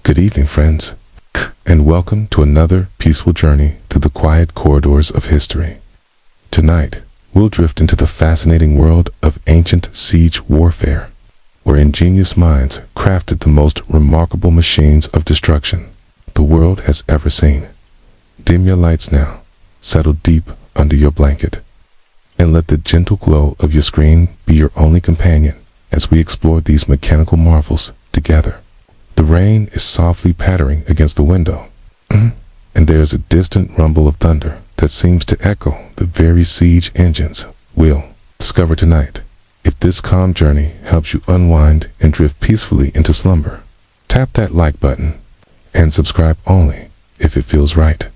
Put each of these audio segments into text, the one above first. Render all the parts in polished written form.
Good evening, friends, and welcome to another peaceful journey through the quiet corridors of history. Tonight, we'll drift into the fascinating world of ancient siege warfare, where ingenious minds crafted the most remarkable machines of destruction the world has ever seen. Dim your lights now, settle deep under your blanket, and let the gentle glow of your screen be your only companion as we explore these mechanical marvels together. The rain is softly pattering against the window, and there is a distant rumble of thunder that seems to echo the very siege engines we'll discover tonight. If this calm journey helps you unwind and drift peacefully into slumber, tap that like button and subscribe only if it feels right.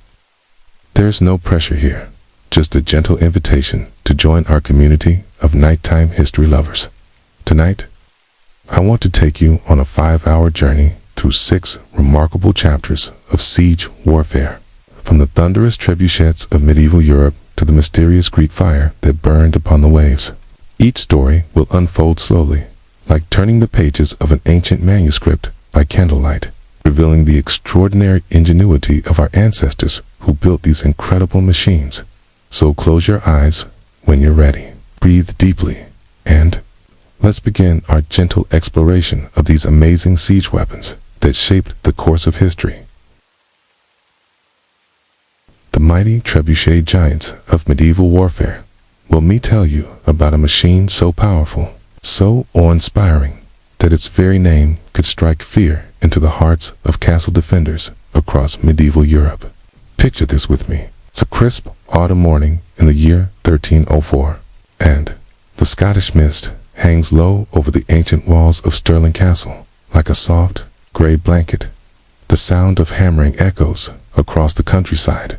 There's no pressure here, just a gentle invitation to join our community of nighttime history lovers. Tonight, I want to take you on a 5-hour journey through 6 remarkable chapters of siege warfare, from the thunderous trebuchets of medieval Europe to the mysterious Greek fire that burned upon the waves. Each story will unfold slowly, like turning the pages of an ancient manuscript by candlelight, revealing the extraordinary ingenuity of our ancestors who built these incredible machines. So close your eyes when you're ready, breathe deeply, and let's begin our gentle exploration of these amazing siege weapons that shaped the course of history. The mighty trebuchet giants of medieval warfare. Will me tell you about a machine so powerful, so awe-inspiring, that its very name could strike fear into the hearts of castle defenders across medieval Europe. Picture this with me. It's a crisp autumn morning in the year 1304, and the Scottish mist hangs low over the ancient walls of Stirling Castle like a soft, gray blanket. The sound of hammering echoes across the countryside,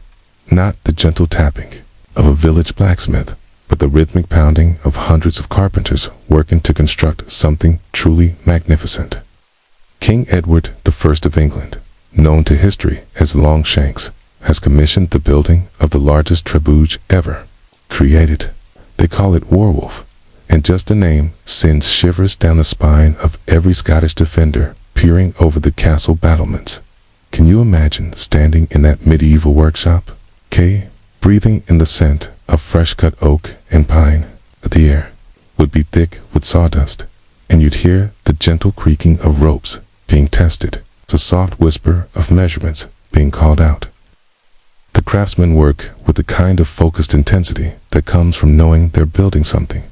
not the gentle tapping of a village blacksmith, but the rhythmic pounding of hundreds of carpenters working to construct something truly magnificent. King Edward I of England, known to history as Longshanks, has commissioned the building of the largest trebuchet ever created. They call it Warwolf, and just the name sends shivers down the spine of every Scottish defender peering over the castle battlements. Can you imagine standing in that medieval workshop, breathing in the scent of fresh-cut oak and pine? The air would be thick with sawdust, and you'd hear the gentle creaking of ropes being tested, the soft whisper of measurements being called out. The craftsmen work with the kind of focused intensity that comes from knowing they're building something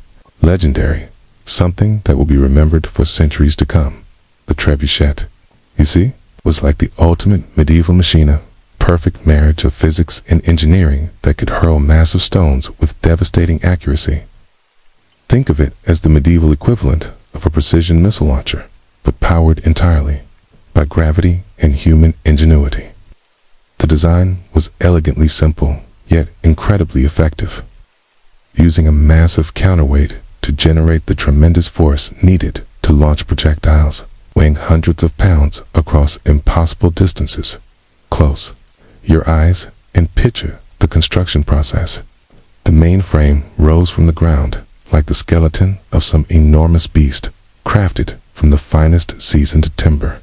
legendary, something that will be remembered for centuries to come. The trebuchet, you see, was like the ultimate medieval machina, perfect marriage of physics and engineering that could hurl massive stones with devastating accuracy. Think of it as the medieval equivalent of a precision missile launcher, but powered entirely by gravity and human ingenuity. The design was elegantly simple, yet incredibly effective, using a massive counterweight to generate the tremendous force needed to launch projectiles weighing hundreds of pounds across impossible distances. Close your eyes and picture the construction process. The main frame rose from the ground like the skeleton of some enormous beast, crafted from the finest seasoned timber.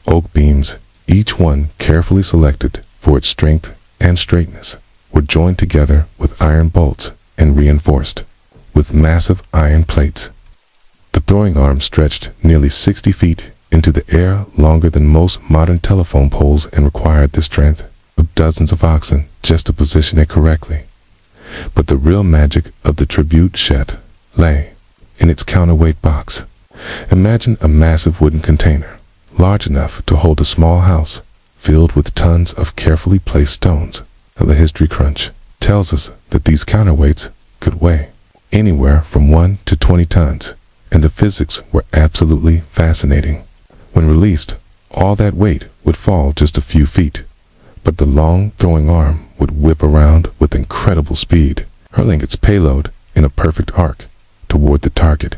Oak beams, each one carefully selected for its strength and straightness, were joined together with iron bolts and reinforced with massive iron plates. The throwing arm stretched nearly 60 feet into the air, longer than most modern telephone poles, and required the strength of dozens of oxen just to position it correctly. But the real magic of the trebuchet lay in its counterweight box. Imagine a massive wooden container, large enough to hold a small house, filled with tons of carefully placed stones. The History Crunch tells us that these counterweights could weigh anywhere from 1 to 20 tons, and the physics were absolutely fascinating. When released, all that weight would fall just a few feet, but the long throwing arm would whip around with incredible speed, hurling its payload in a perfect arc toward the target.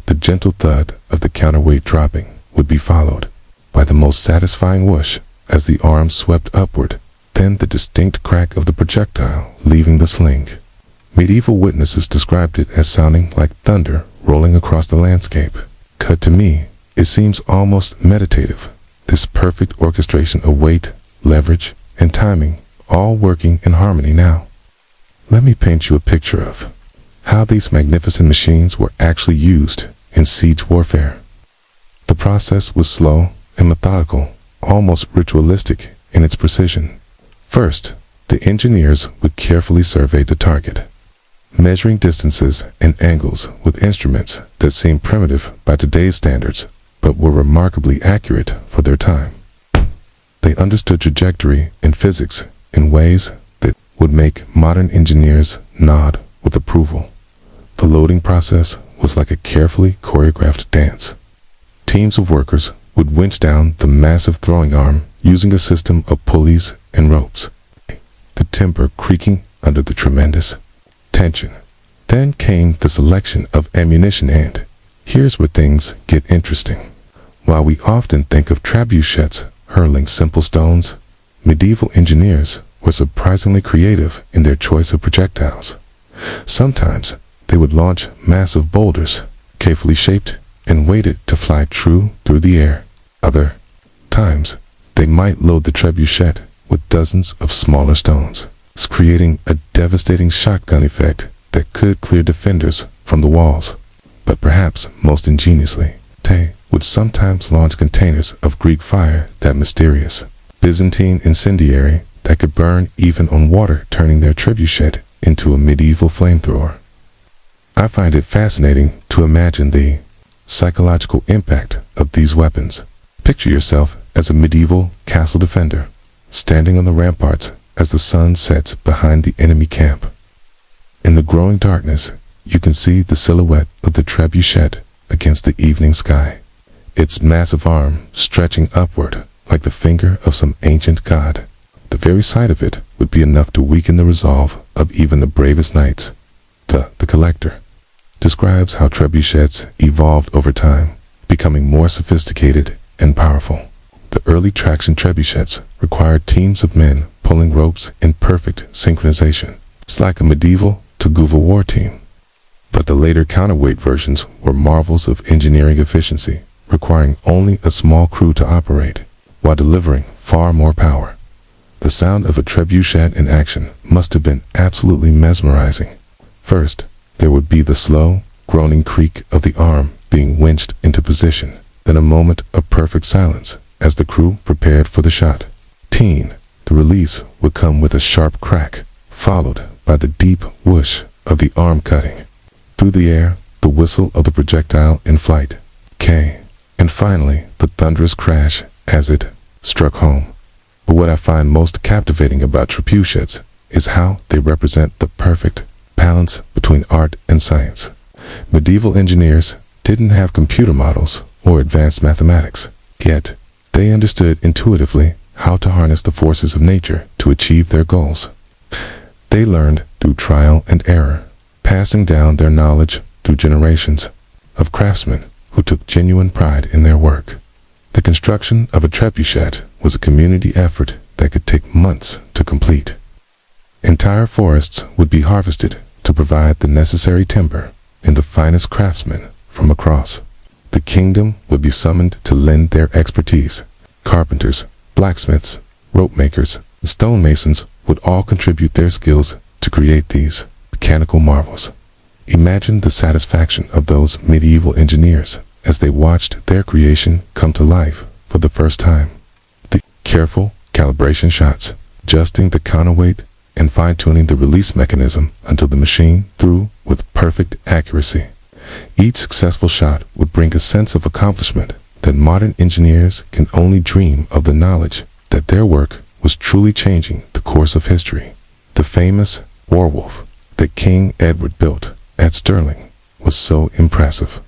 The gentle thud of the counterweight dropping would be followed by the most satisfying whoosh as the arm swept upward, then the distinct crack of the projectile leaving the sling. Medieval witnesses described it as sounding like thunder rolling across the landscape. Cut to me, it seems almost meditative. The this perfect orchestration of weight, leverage, and timing, all working in harmony now. Let me paint you a picture of how these magnificent machines were actually used in siege warfare. The process was slow and methodical, almost ritualistic in its precision. First, the engineers would carefully survey the target, measuring distances and angles with instruments that seemed primitive by today's standards, but were remarkably accurate for their time. They understood trajectory and physics in ways that would make modern engineers nod with approval. The loading process was like a carefully choreographed dance. Teams of workers would winch down the massive throwing arm using a system of pulleys and ropes, the timber creaking under the tremendous tension. Then came the selection of ammunition, and here's where things get interesting. While we often think of trebuchets hurling simple stones, medieval engineers were surprisingly creative in their choice of projectiles. Sometimes they would launch massive boulders, carefully shaped and weighted to fly true through the air. Other times, they might load the trebuchet with dozens of smaller stones, creating a devastating shotgun effect that could clear defenders from the walls. But perhaps most ingeniously, they would sometimes launch containers of Greek fire, that mysterious Byzantine incendiary that could burn even on water, turning their trebuchet into a medieval flamethrower. I find it fascinating to imagine the psychological impact of these weapons. Picture yourself as a medieval castle defender, standing on the ramparts as the sun sets behind the enemy camp. In the growing darkness, you can see the silhouette of the trebuchet against the evening sky, its massive arm stretching upward like the finger of some ancient god. The very sight of it would be enough to weaken the resolve of even the bravest knights. The collector describes how trebuchets evolved over time, becoming more sophisticated and powerful. The early traction trebuchets required teams of men pulling ropes in perfect synchronization. It's like a medieval Taguva war team. But the later counterweight versions were marvels of engineering efficiency, requiring only a small crew to operate, while delivering far more power. The sound of a trebuchet in action must have been absolutely mesmerizing. First, there would be the slow, groaning creak of the arm being winched into position, then a moment of perfect silence as the crew prepared for the shot. The release would come with a sharp crack, followed by the deep whoosh of the arm cutting through the air, the whistle of the projectile in flight, and finally the thunderous crash as it struck home. But what I find most captivating about trebuchets is how they represent the perfect balance between art and science. Medieval engineers didn't have computer models or advanced mathematics, yet they understood intuitively how to harness the forces of nature to achieve their goals. They learned through trial and error, passing down their knowledge through generations of craftsmen who took genuine pride in their work. The construction of a trebuchet was a community effort that could take months to complete. Entire forests would be harvested to provide the necessary timber, and the finest craftsmen from across the kingdom would be summoned to lend their expertise. Carpenters, blacksmiths, rope makers, and stonemasons would all contribute their skills to create these mechanical marvels. Imagine the satisfaction of those medieval engineers as they watched their creation come to life for the first time. The careful calibration shots, adjusting the counterweight and fine-tuning the release mechanism until the machine threw with perfect accuracy. Each successful shot would bring a sense of accomplishment that modern engineers can only dream of, the knowledge that their work was truly changing the course of history. The famous Warwolf that King Edward built at Stirling was so impressive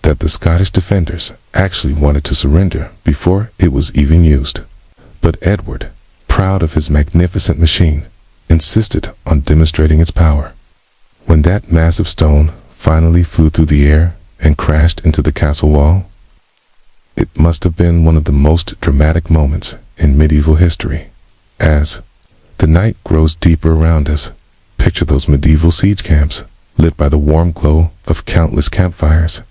that the Scottish defenders actually wanted to surrender before it was even used. But Edward, proud of his magnificent machine, insisted on demonstrating its power. When that massive stone finally flew through the air and crashed into the castle wall, it must have been one of the most dramatic moments in medieval history. As the night grows deeper around us, picture those medieval siege camps lit by the warm glow of countless campfires.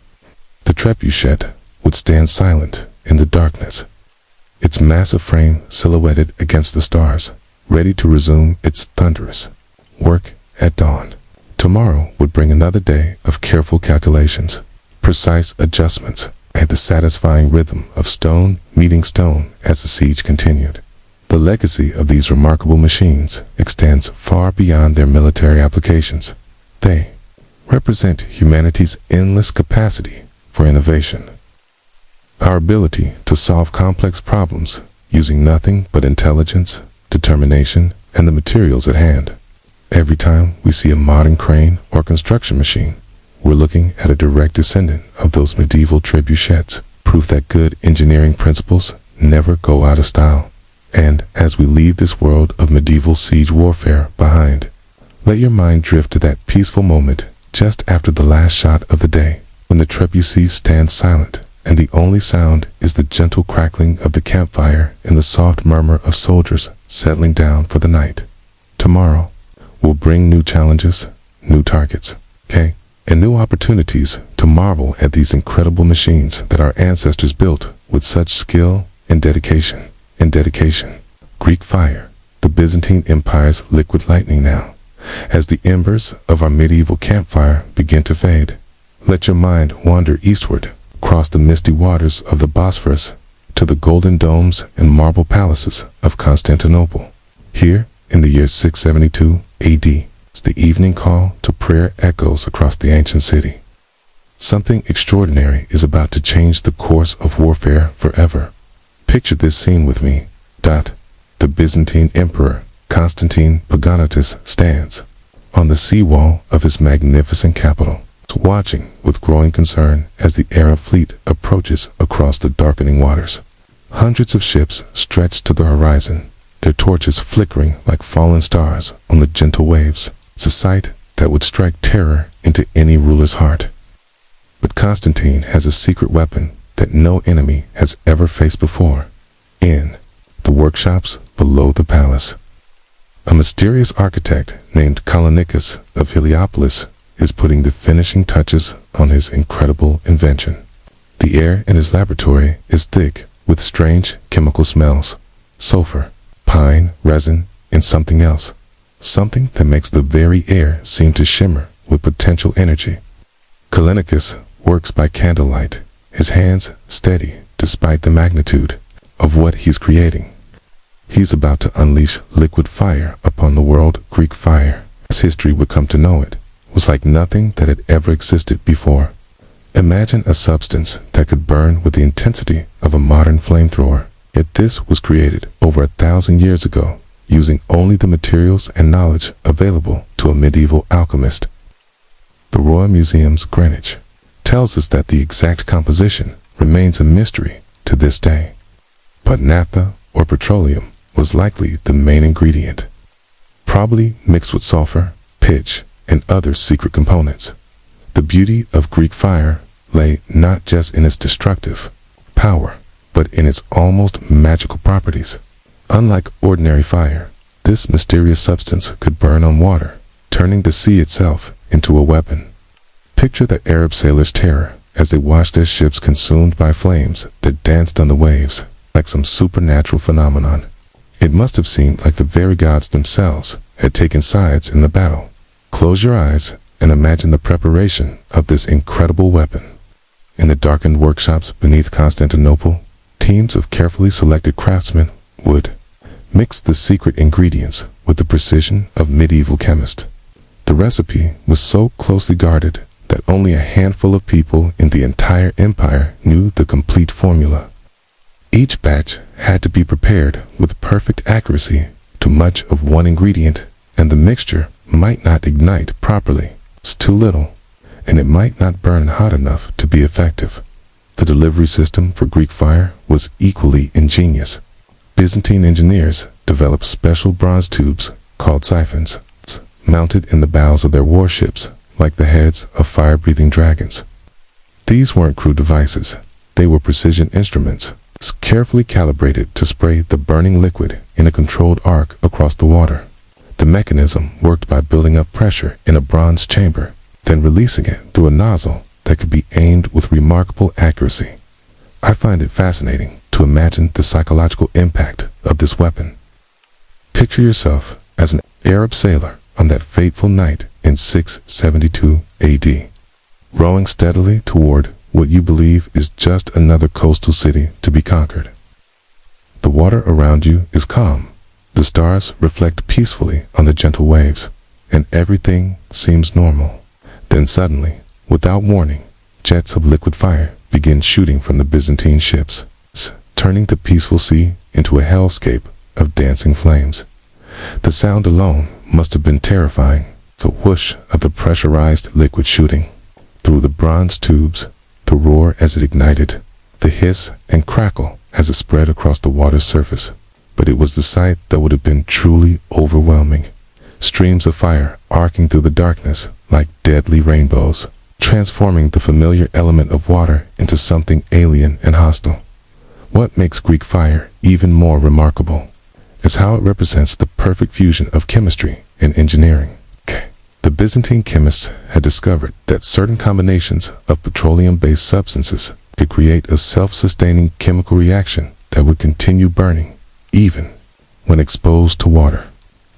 The trebuchet would stand silent in the darkness, its massive frame silhouetted against the stars, ready to resume its thunderous work at dawn. Tomorrow would bring another day of careful calculations, precise adjustments, and the satisfying rhythm of stone meeting stone as the siege continued. The legacy of these remarkable machines extends far beyond their military applications. They represent humanity's endless capacity for innovation. Our ability to solve complex problems using nothing but intelligence, determination, and the materials at hand. Every time we see a modern crane or construction machine, we're looking at a direct descendant of those medieval trebuchets, proof that good engineering principles never go out of style. And as we leave this world of medieval siege warfare behind, let your mind drift to that peaceful moment just after the last shot of the day, when the trebuchet stands silent, and the only sound is the gentle crackling of the campfire and the soft murmur of soldiers settling down for the night. Tomorrow will bring new challenges, new targets, and new opportunities to marvel at these incredible machines that our ancestors built with such skill and dedication. Greek fire, the Byzantine Empire's liquid lightning now. As the embers of our medieval campfire begin to fade, let your mind wander eastward, across the misty waters of the Bosphorus, to the golden domes and marble palaces of Constantinople. Here, in the year 672 AD, the evening call to prayer echoes across the ancient city. Something extraordinary is about to change the course of warfare forever. Picture this scene with me. The Byzantine Emperor Constantine Paganotis stands on the seawall of his magnificent capital, watching with growing concern as the Arab fleet approaches across the darkening waters. Hundreds of ships stretch to the horizon, their torches flickering like fallen stars on the gentle waves. It's a sight that would strike terror into any ruler's heart. But Constantine has a secret weapon that no enemy has ever faced before. In the workshops below the palace, a mysterious architect named Callinicus of Heliopolis is putting the finishing touches on his incredible invention. The air in his laboratory is thick with strange chemical smells: sulfur, pine, resin, and something else. Something that makes the very air seem to shimmer with potential energy. Callinicus works by candlelight, his hands steady despite the magnitude of what he's creating. He's about to unleash liquid fire upon the world. Greek fire, as history would come to know it, was like nothing that had ever existed before. Imagine a substance that could burn with the intensity of a modern flamethrower. Yet this was created over 1,000 years ago, using only the materials and knowledge available to a medieval alchemist. The Royal Museum's Greenwich tells us that the exact composition remains a mystery to this day. But naphtha, or petroleum, was likely the main ingredient, probably mixed with sulfur, pitch, and other secret components. The beauty of Greek fire lay not just in its destructive power, but in its almost magical properties. Unlike ordinary fire, this mysterious substance could burn on water, turning the sea itself into a weapon. Picture the Arab sailors' terror as they watched their ships consumed by flames that danced on the waves like some supernatural phenomenon. It must have seemed like the very gods themselves had taken sides in the battle. Close your eyes and imagine the preparation of this incredible weapon. In the darkened workshops beneath Constantinople, teams of carefully selected craftsmen would mix the secret ingredients with the precision of medieval chemists. The recipe was so closely guarded that only a handful of people in the entire empire knew the complete formula. Each batch had to be prepared with perfect accuracy. Too much of one ingredient, and the mixture might not ignite properly. It's too little, and it might not burn hot enough to be effective. The delivery system for Greek fire was equally ingenious. Byzantine engineers developed special bronze tubes called siphons, mounted in the bows of their warships like the heads of fire-breathing dragons. These weren't crude devices. They were precision instruments, carefully calibrated to spray the burning liquid in a controlled arc across the water. The mechanism worked by building up pressure in a bronze chamber, then releasing it through a nozzle that could be aimed with remarkable accuracy. I find it fascinating to to imagine the psychological impact of this weapon. Picture yourself as an Arab sailor on that fateful night in 672 AD, rowing steadily toward what you believe is just another coastal city to be conquered. The water around you is calm, the stars reflect peacefully on the gentle waves, and everything seems normal. Then suddenly, without warning, jets of liquid fire begin shooting from the Byzantine ships, turning the peaceful sea into a hellscape of dancing flames. The sound alone must have been terrifying, the whoosh of the pressurized liquid shooting through the bronze tubes, the roar as it ignited, the hiss and crackle as it spread across the water's surface. But it was the sight that would have been truly overwhelming. Streams of fire arcing through the darkness like deadly rainbows, transforming the familiar element of water into something alien and hostile. What makes Greek fire even more remarkable is how it represents the perfect fusion of chemistry and engineering. The Byzantine chemists had discovered that certain combinations of petroleum-based substances could create a self-sustaining chemical reaction that would continue burning, even when exposed to water.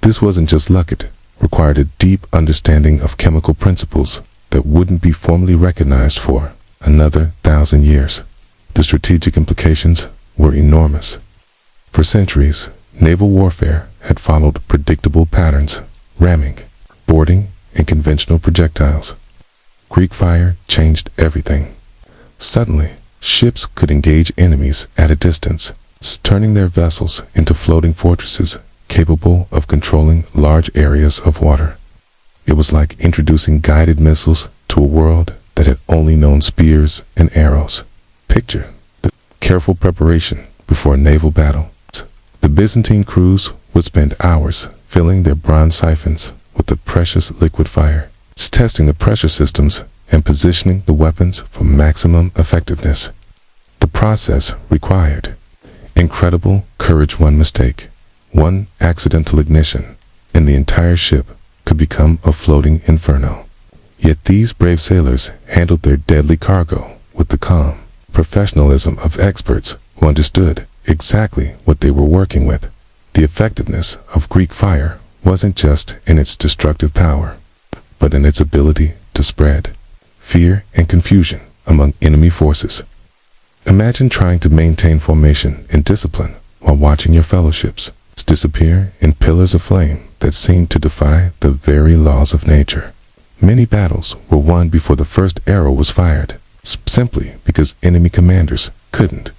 This wasn't just luck, it required a deep understanding of chemical principles that wouldn't be formally recognized for another 1,000 years. The strategic implications were enormous. For centuries, naval warfare had followed predictable patterns: ramming, boarding, and conventional projectiles. Greek fire changed everything. Suddenly, ships could engage enemies at a distance, turning their vessels into floating fortresses capable of controlling large areas of water. It was like introducing guided missiles to a world that had only known spears and arrows. Picture the careful preparation before a naval battle. The Byzantine crews would spend hours filling their bronze siphons with the precious liquid fire, testing the pressure systems and positioning the weapons for maximum effectiveness. The process required incredible courage. One mistake, one accidental ignition, and the entire ship could become a floating inferno. Yet these brave sailors handled their deadly cargo with the calm professionalism of experts who understood exactly what they were working with. The effectiveness of Greek fire wasn't just in its destructive power, but in its ability to spread fear and confusion among enemy forces. Imagine trying to maintain formation and discipline while watching your fellowships disappear in pillars of flame that seemed to defy the very laws of nature. Many battles were won before the first arrow was fired, simply because enemy commanders couldn't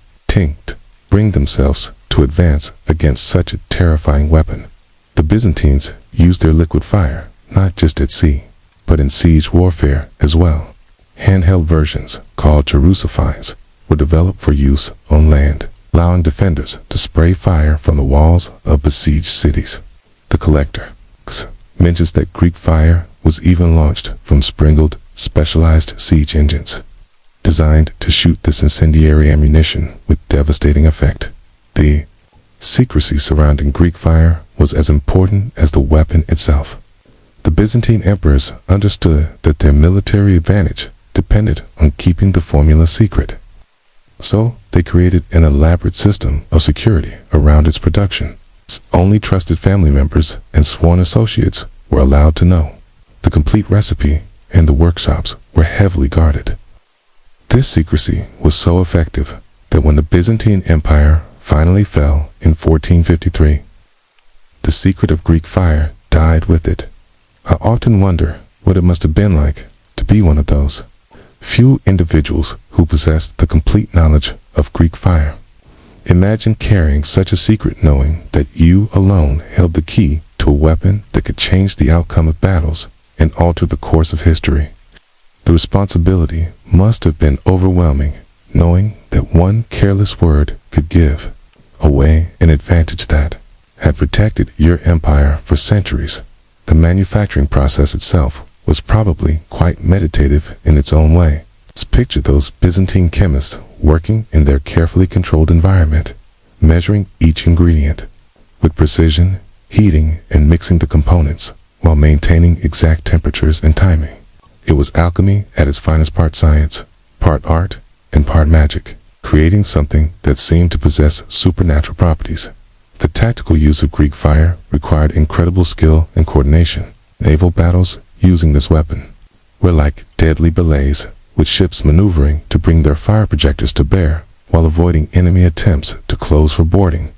bring themselves to advance against such a terrifying weapon. The Byzantines used their liquid fire not just at sea, but in siege warfare as well. Handheld versions, called trebuchets, were developed for use on land, allowing defenders to spray fire from the walls of besieged cities. The collector mentions that Greek fire was even launched from sprinkled, specialized siege engines, designed to shoot this incendiary ammunition with devastating effect. The secrecy surrounding Greek fire was as important as the weapon itself. The Byzantine emperors understood that their military advantage depended on keeping the formula secret. So they created an elaborate system of security around its production. Only trusted family members and sworn associates were allowed to know. The complete recipe and the workshops were heavily guarded. This secrecy was so effective that when the Byzantine Empire finally fell in 1453, the secret of Greek fire died with it. I often wonder what it must have been like to be one of those few individuals who possessed the complete knowledge of Greek fire. Imagine carrying such a secret, knowing that you alone held the key to a weapon that could change the outcome of battles and alter the course of history. The responsibility must have been overwhelming, knowing that one careless word could give away an advantage that had protected your empire for centuries. The manufacturing process itself was probably quite meditative in its own way. Let's picture those Byzantine chemists working in their carefully controlled environment, measuring each ingredient with precision, heating and mixing the components while maintaining exact temperatures and timing. It was alchemy at its finest, part science, part art, and part magic. creating something that seemed to possess supernatural properties. The tactical use of Greek fire required incredible skill and coordination. Naval battles using this weapon were like deadly ballets, with ships maneuvering to bring their fire projectors to bear while avoiding enemy attempts to close for boarding.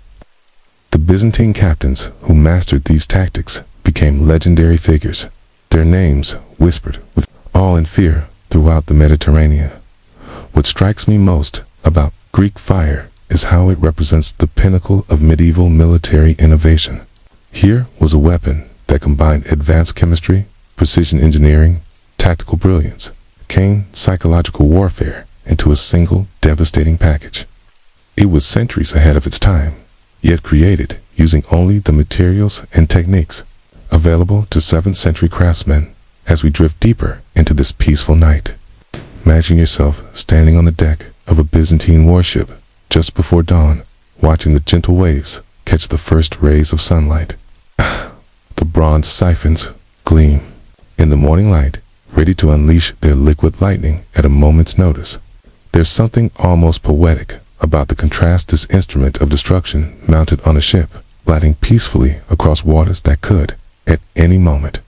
The Byzantine captains who mastered these tactics became legendary figures, their names whispered with awe and fear throughout the Mediterranean. What strikes me most about Greek fire is how it represents the pinnacle of medieval military innovation. Here was a weapon that combined advanced chemistry, precision engineering, tactical brilliance, came psychological warfare into a single devastating package. It was centuries ahead of its time, yet created using only the materials and techniques available to 7th century craftsmen. As we drift deeper into this peaceful night, imagine yourself standing on the deck of a Byzantine warship just before dawn, watching the gentle waves catch the first rays of sunlight. The bronze siphons gleam in the morning light, ready to unleash their liquid lightning at a moment's notice. There's something almost poetic about the contrast this instrument of destruction mounted on a ship, gliding peacefully across waters that could, at any moment,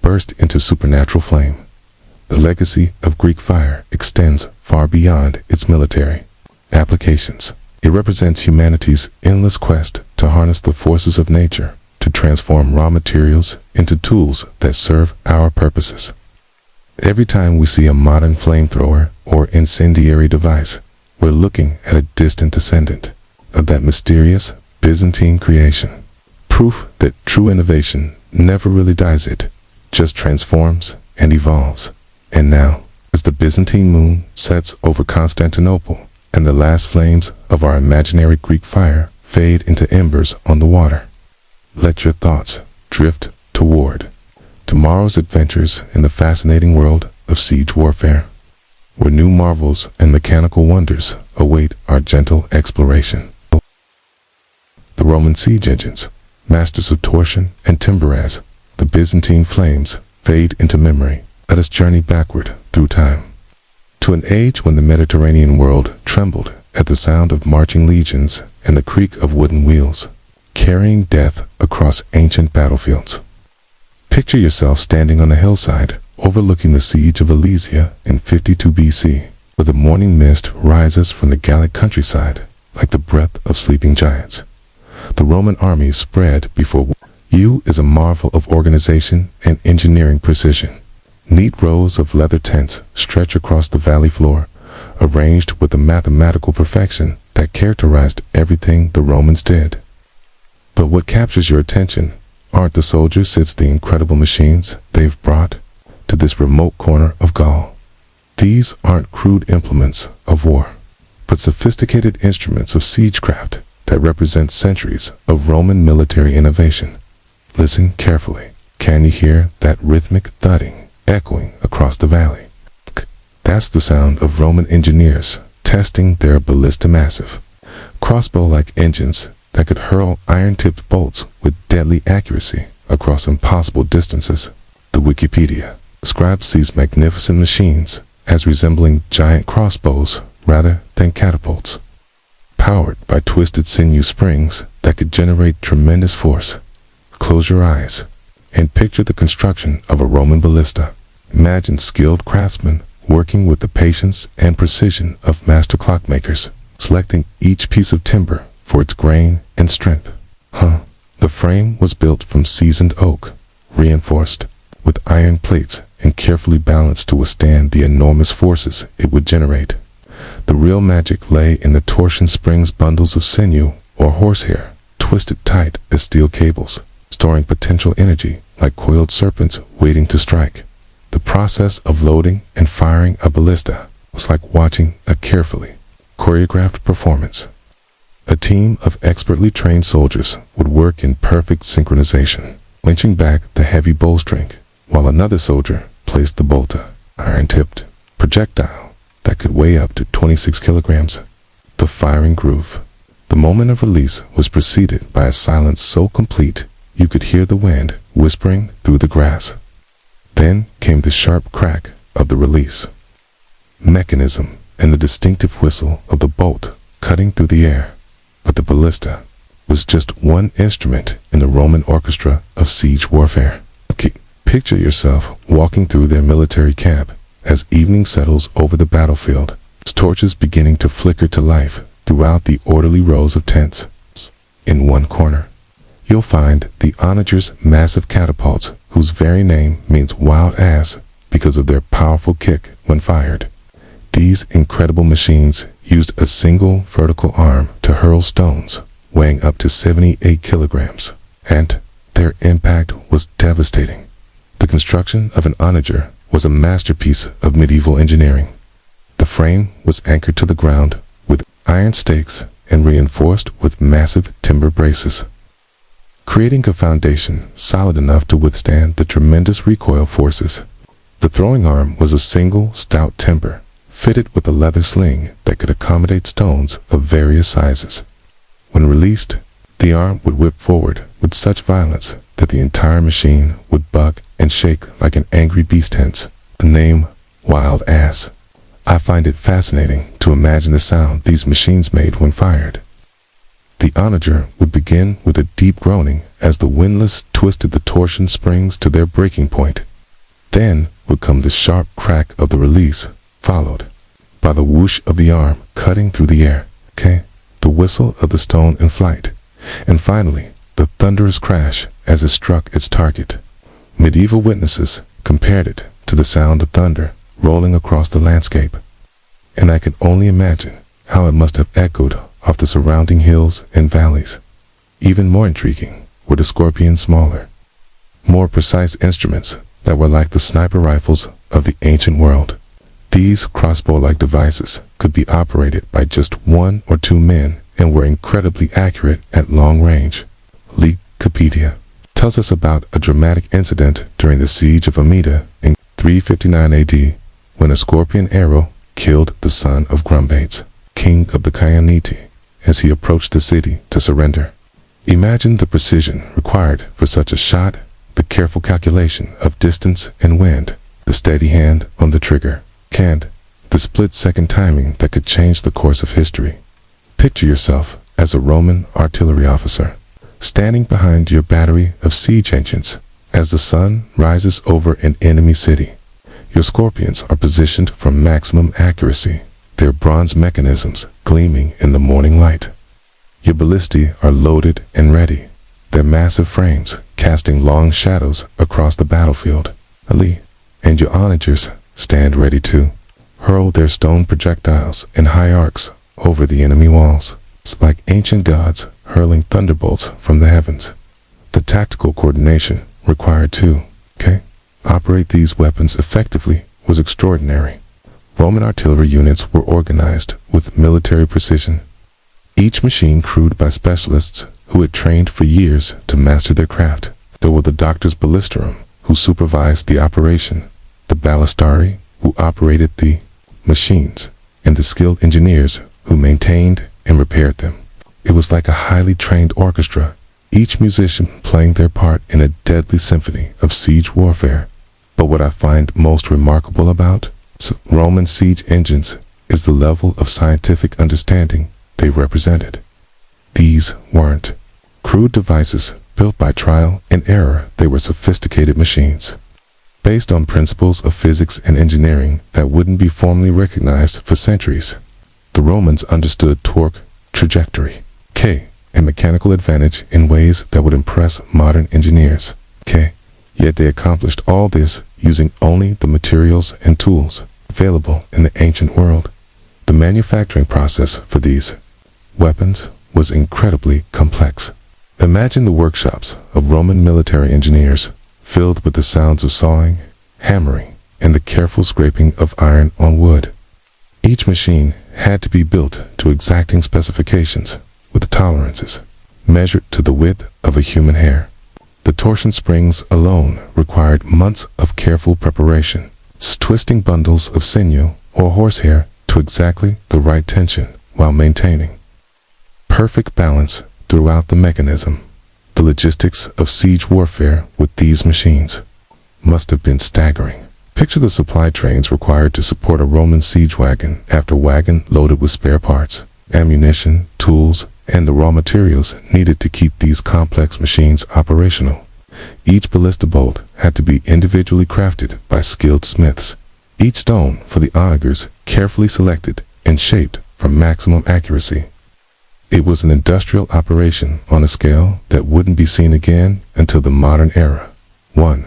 burst into supernatural flame. The legacy of Greek fire extends far beyond its military applications. It represents humanity's endless quest to harness the forces of nature to transform raw materials into tools that serve our purposes. Every time we see a modern flamethrower or incendiary device, we're looking at a distant descendant of that mysterious Byzantine creation. Proof that true innovation never really dies, it just transforms and evolves. And now, as the Byzantine moon sets over Constantinople and the last flames of our imaginary Greek fire fade into embers on the water, let your thoughts drift toward tomorrow's adventures in the fascinating world of siege warfare, where new marvels and mechanical wonders await our gentle exploration. The Roman siege engines, masters of torsion and timber, as the Byzantine flames fade into memory, let us journey backward through time to an age when the Mediterranean world trembled at the sound of marching legions and the creak of wooden wheels, carrying death across ancient battlefields. Picture yourself standing on a hillside overlooking the siege of Alesia in 52 BC, where the morning mist rises from the Gallic countryside like the breath of sleeping giants. The Roman army spread before you is a marvel of organization and engineering precision. Neat rows of leather tents stretch across the valley floor, arranged with the mathematical perfection that characterized everything the Romans did. But what captures your attention aren't the soldiers, it's the incredible machines they've brought to this remote corner of Gaul. These aren't crude implements of war, but sophisticated instruments of siegecraft that represent centuries of Roman military innovation. Listen carefully. Can you hear that rhythmic thudding echoing across the valley? That's the sound of Roman engineers testing their ballista, massive crossbow-like engines that could hurl iron-tipped bolts with deadly accuracy across impossible distances. The Wikipedia describes these magnificent machines as resembling giant crossbows rather than catapults, powered by twisted sinew springs that could generate tremendous force. Close your eyes and picture the construction of a Roman ballista. Imagine skilled craftsmen working with the patience and precision of master clockmakers, selecting each piece of timber for its grain and strength. The frame was built from seasoned oak, reinforced with iron plates and carefully balanced to withstand the enormous forces it would generate. The real magic lay in the torsion springs, bundles of sinew or horsehair, twisted tight as steel cables, storing potential energy like coiled serpents waiting to strike. The process of loading and firing a ballista was like watching a carefully choreographed performance. A team of expertly trained soldiers would work in perfect synchronization, winching back the heavy bowstring, while another soldier placed the bolter, iron-tipped projectile that could weigh up to 26 kilograms. The firing groove. The moment of release was preceded by a silence so complete you could hear the wind whispering through the grass. Then came the sharp crack of the release. Mechanism and the distinctive whistle of the bolt cutting through the air. But the ballista was just one instrument in the Roman orchestra of siege warfare. Picture yourself walking through their military camp as evening settles over the battlefield, torches beginning to flicker to life throughout the orderly rows of tents. In one corner, you'll find the onagers' massive catapults, whose very name means wild ass because of their powerful kick when fired. These incredible machines used a single vertical arm to hurl stones weighing up to 78 kilograms, and their impact was devastating. The construction of an onager was a masterpiece of medieval engineering. The frame was anchored to the ground with iron stakes and reinforced with massive timber braces, creating a foundation solid enough to withstand the tremendous recoil forces. The throwing arm was a single stout timber, fitted with a leather sling that could accommodate stones of various sizes. When released, the arm would whip forward with such violence that the entire machine would buck and shake like an angry beast. Hence the name Wild Ass. I find it fascinating to imagine the sound these machines made when fired. The onager would begin with a deep groaning as the windlass twisted the torsion springs to their breaking point. Then would come the sharp crack of the release, followed by the whoosh of the arm cutting through the air, the whistle of the stone in flight, and finally the thunderous crash as it struck its target. Medieval witnesses compared it to the sound of thunder rolling across the landscape, and I can only imagine how it must have echoed off the surrounding hills and valleys. Even more intriguing were the scorpion's smaller, more precise instruments that were like the sniper rifles of the ancient world. These crossbow-like devices could be operated by just 1 or 2 men and were incredibly accurate at long range. Wikipedia tells us about a dramatic incident during the siege of Amida in 359 AD, when a scorpion arrow killed the son of Grumbates, king of the Kyanite, as he approached the city to surrender. Imagine the precision required for such a shot, the careful calculation of distance and wind, the steady hand on the trigger, and the split-second timing that could change the course of history. Picture yourself as a Roman artillery officer, standing behind your battery of siege engines as the sun rises over an enemy city. Your scorpions are positioned for maximum accuracy, their bronze mechanisms gleaming in the morning light. Your ballistae are loaded and ready, their massive frames casting long shadows across the battlefield. And your onagers stand ready to hurl their stone projectiles in high arcs over the enemy walls. It's like ancient gods hurling thunderbolts from the heavens. The tactical coordination required to operate these weapons effectively was extraordinary. Roman artillery units were organized with military precision, each machine crewed by specialists who had trained for years to master their craft. There were the doctor's ballistarum, who supervised the operation, the ballistari, who operated the machines, and the skilled engineers who maintained and repaired them. It was like a highly trained orchestra, each musician playing their part in a deadly symphony of siege warfare. But what I find most remarkable about Roman siege engines is the level of scientific understanding they represented. These weren't crude devices built by trial and error. They were sophisticated machines, based on principles of physics and engineering that wouldn't be formally recognized for centuries. The Romans understood torque, trajectory, and mechanical advantage in ways that would impress modern engineers. Yet they accomplished all this using only the materials and tools available in the ancient world. The manufacturing process for these weapons was incredibly complex. Imagine the workshops of Roman military engineers, filled with the sounds of sawing, hammering, and the careful scraping of iron on wood. Each machine had to be built to exacting specifications, with tolerances measured to the width of a human hair. The torsion springs alone required months of careful preparation, twisting bundles of sinew or horsehair to exactly the right tension while maintaining perfect balance throughout the mechanism. The logistics of siege warfare with these machines must have been staggering. Picture the supply trains required to support a Roman siege wagon after wagon loaded with spare parts, ammunition, tools, and the raw materials needed to keep these complex machines operational. Each ballista bolt had to be individually crafted by skilled smiths. Each stone for the onagers carefully selected and shaped for maximum accuracy. It was an industrial operation on a scale that wouldn't be seen again until the modern era. One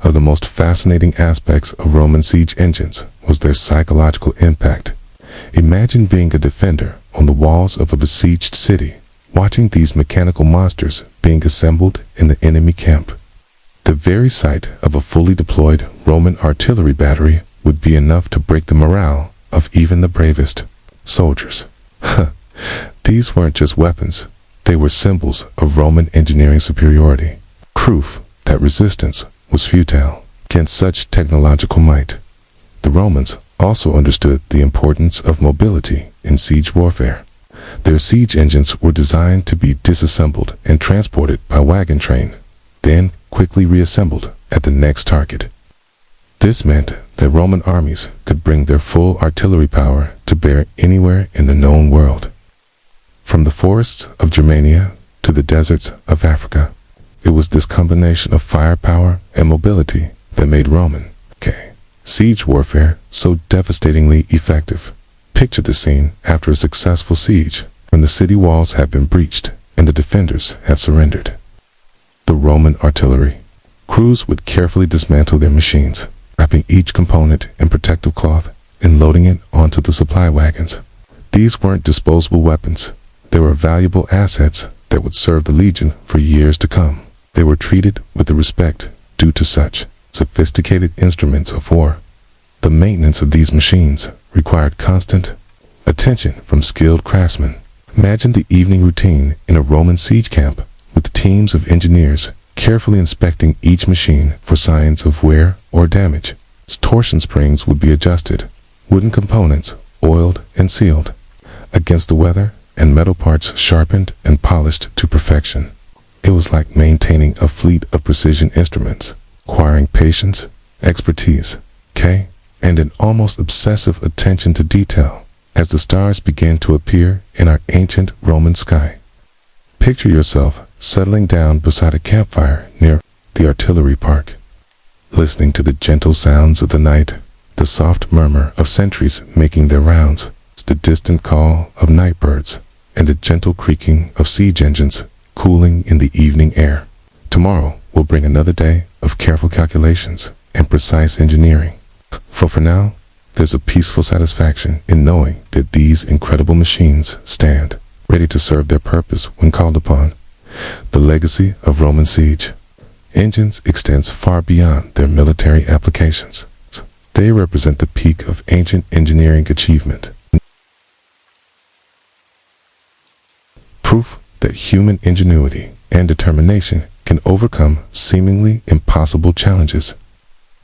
of the most fascinating aspects of Roman siege engines was their psychological impact. Imagine being a defender on the walls of a besieged city, watching these mechanical monsters being assembled in the enemy camp. The very sight of a fully deployed Roman artillery battery would be enough to break the morale of even the bravest soldiers. These weren't just weapons, they were symbols of Roman engineering superiority, proof that resistance was futile against such technological might. The Romans also understood the importance of mobility in siege warfare. Their siege engines were designed to be disassembled and transported by wagon train, then quickly reassembled at the next target. This meant that Roman armies could bring their full artillery power to bear anywhere in the known world. From the forests of Germania to the deserts of Africa, it was this combination of firepower and mobility that made Roman siege warfare so devastatingly effective. Picture the scene after a successful siege, when the city walls have been breached and the defenders have surrendered. The Roman artillery crews would carefully dismantle their machines, wrapping each component in protective cloth and loading it onto the supply wagons. These weren't disposable weapons. They were valuable assets that would serve the legion for years to come. They were treated with the respect due to such sophisticated instruments of war. The maintenance of these machines required constant attention from skilled craftsmen. Imagine the evening routine in a Roman siege camp, with teams of engineers carefully inspecting each machine for signs of wear or damage. Torsion springs would be adjusted, wooden components oiled and sealed against the weather, and metal parts sharpened and polished to perfection. It was like maintaining a fleet of precision instruments, requiring patience, expertise, and an almost obsessive attention to detail as the stars began to appear in our ancient Roman sky. Picture yourself settling down beside a campfire near the artillery park, listening to the gentle sounds of the night, the soft murmur of sentries making their rounds, the distant call of night birds, and the gentle creaking of siege engines cooling in the evening air. Tomorrow will bring another day of careful calculations and precise engineering. For now, there's a peaceful satisfaction in knowing that these incredible machines stand ready to serve their purpose when called upon. The legacy of Roman siege engines extends far beyond their military applications. They represent the peak of ancient engineering achievement. Proof that human ingenuity and determination can overcome seemingly impossible challenges.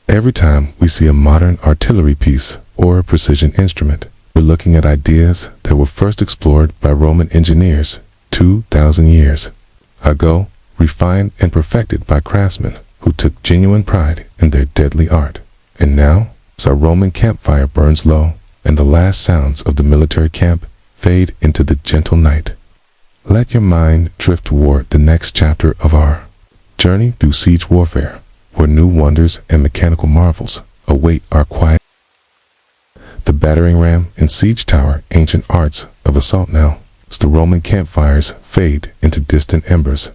Every time we see a modern artillery piece or a precision instrument, we're looking at ideas that were first explored by Roman engineers 2,000 years ago, refined and perfected by craftsmen who took genuine pride in their deadly art. And now, as our Roman campfire burns low and the last sounds of the military camp fade into the gentle night, let your mind drift toward the next chapter of our journey through siege warfare, where new wonders and mechanical marvels await our quiet. The battering ram and siege tower, ancient arts of assault now, as the Roman campfires fade into distant embers.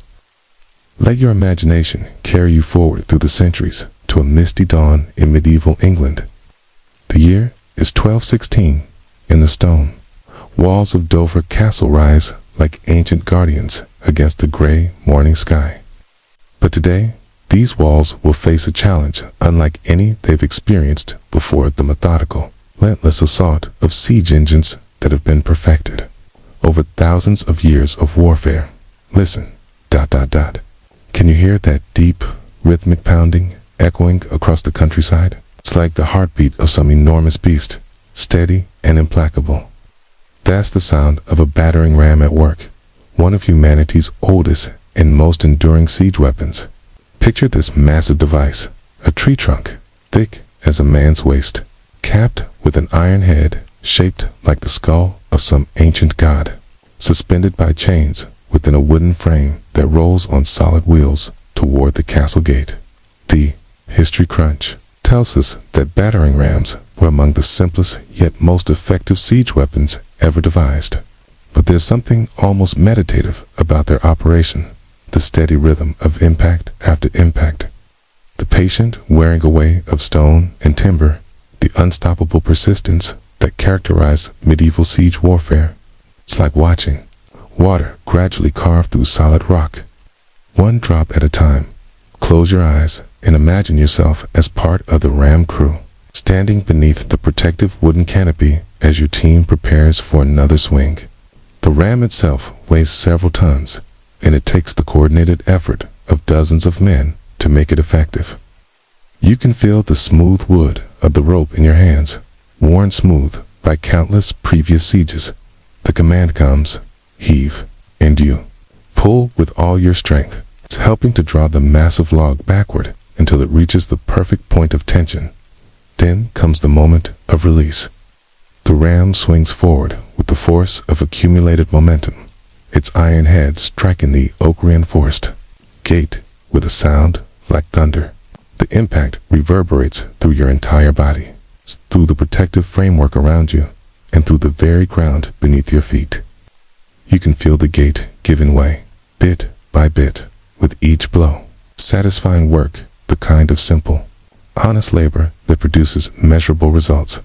Let your imagination carry you forward through the centuries to a misty dawn in medieval England. The year is 1216, and the stone walls of Dover Castle rise like ancient guardians against the gray morning sky. But today, these walls will face a challenge unlike any they've experienced before: the methodical, relentless assault of siege engines that have been perfected over thousands of years of warfare. Listen, ... Can you hear that deep, rhythmic pounding echoing across the countryside? It's like the heartbeat of some enormous beast, steady and implacable. That's the sound of a battering ram at work, one of humanity's oldest and most enduring siege weapons. Picture this massive device, a tree trunk, thick as a man's waist, capped with an iron head shaped like the skull of some ancient god, suspended by chains within a wooden frame that rolls on solid wheels toward the castle gate. The History Crunch tells us that battering rams were among the simplest yet most effective siege weapons ever devised. But there's something almost meditative about their operation, the steady rhythm of impact after impact, the patient wearing away of stone and timber, the unstoppable persistence that characterized medieval siege warfare. It's like watching water gradually carve through solid rock, one drop at a time. Close your eyes and imagine yourself as part of the ram crew, standing beneath the protective wooden canopy as your team prepares for another swing. The ram itself weighs several tons, and it takes the coordinated effort of dozens of men to make it effective. You can feel the smooth wood of the rope in your hands, worn smooth by countless previous sieges. The command comes, heave, and you pull with all your strength. It's helping to draw the massive log backward until it reaches the perfect point of tension. Then comes the moment of release. The ram swings forward with the force of accumulated momentum, its iron head striking the oak-reinforced gate with a sound like thunder. The impact reverberates through your entire body, through the protective framework around you, and through the very ground beneath your feet. You can feel the gate giving way, bit by bit, with each blow. Satisfying work, the kind of simple, honest labor that produces measurable results.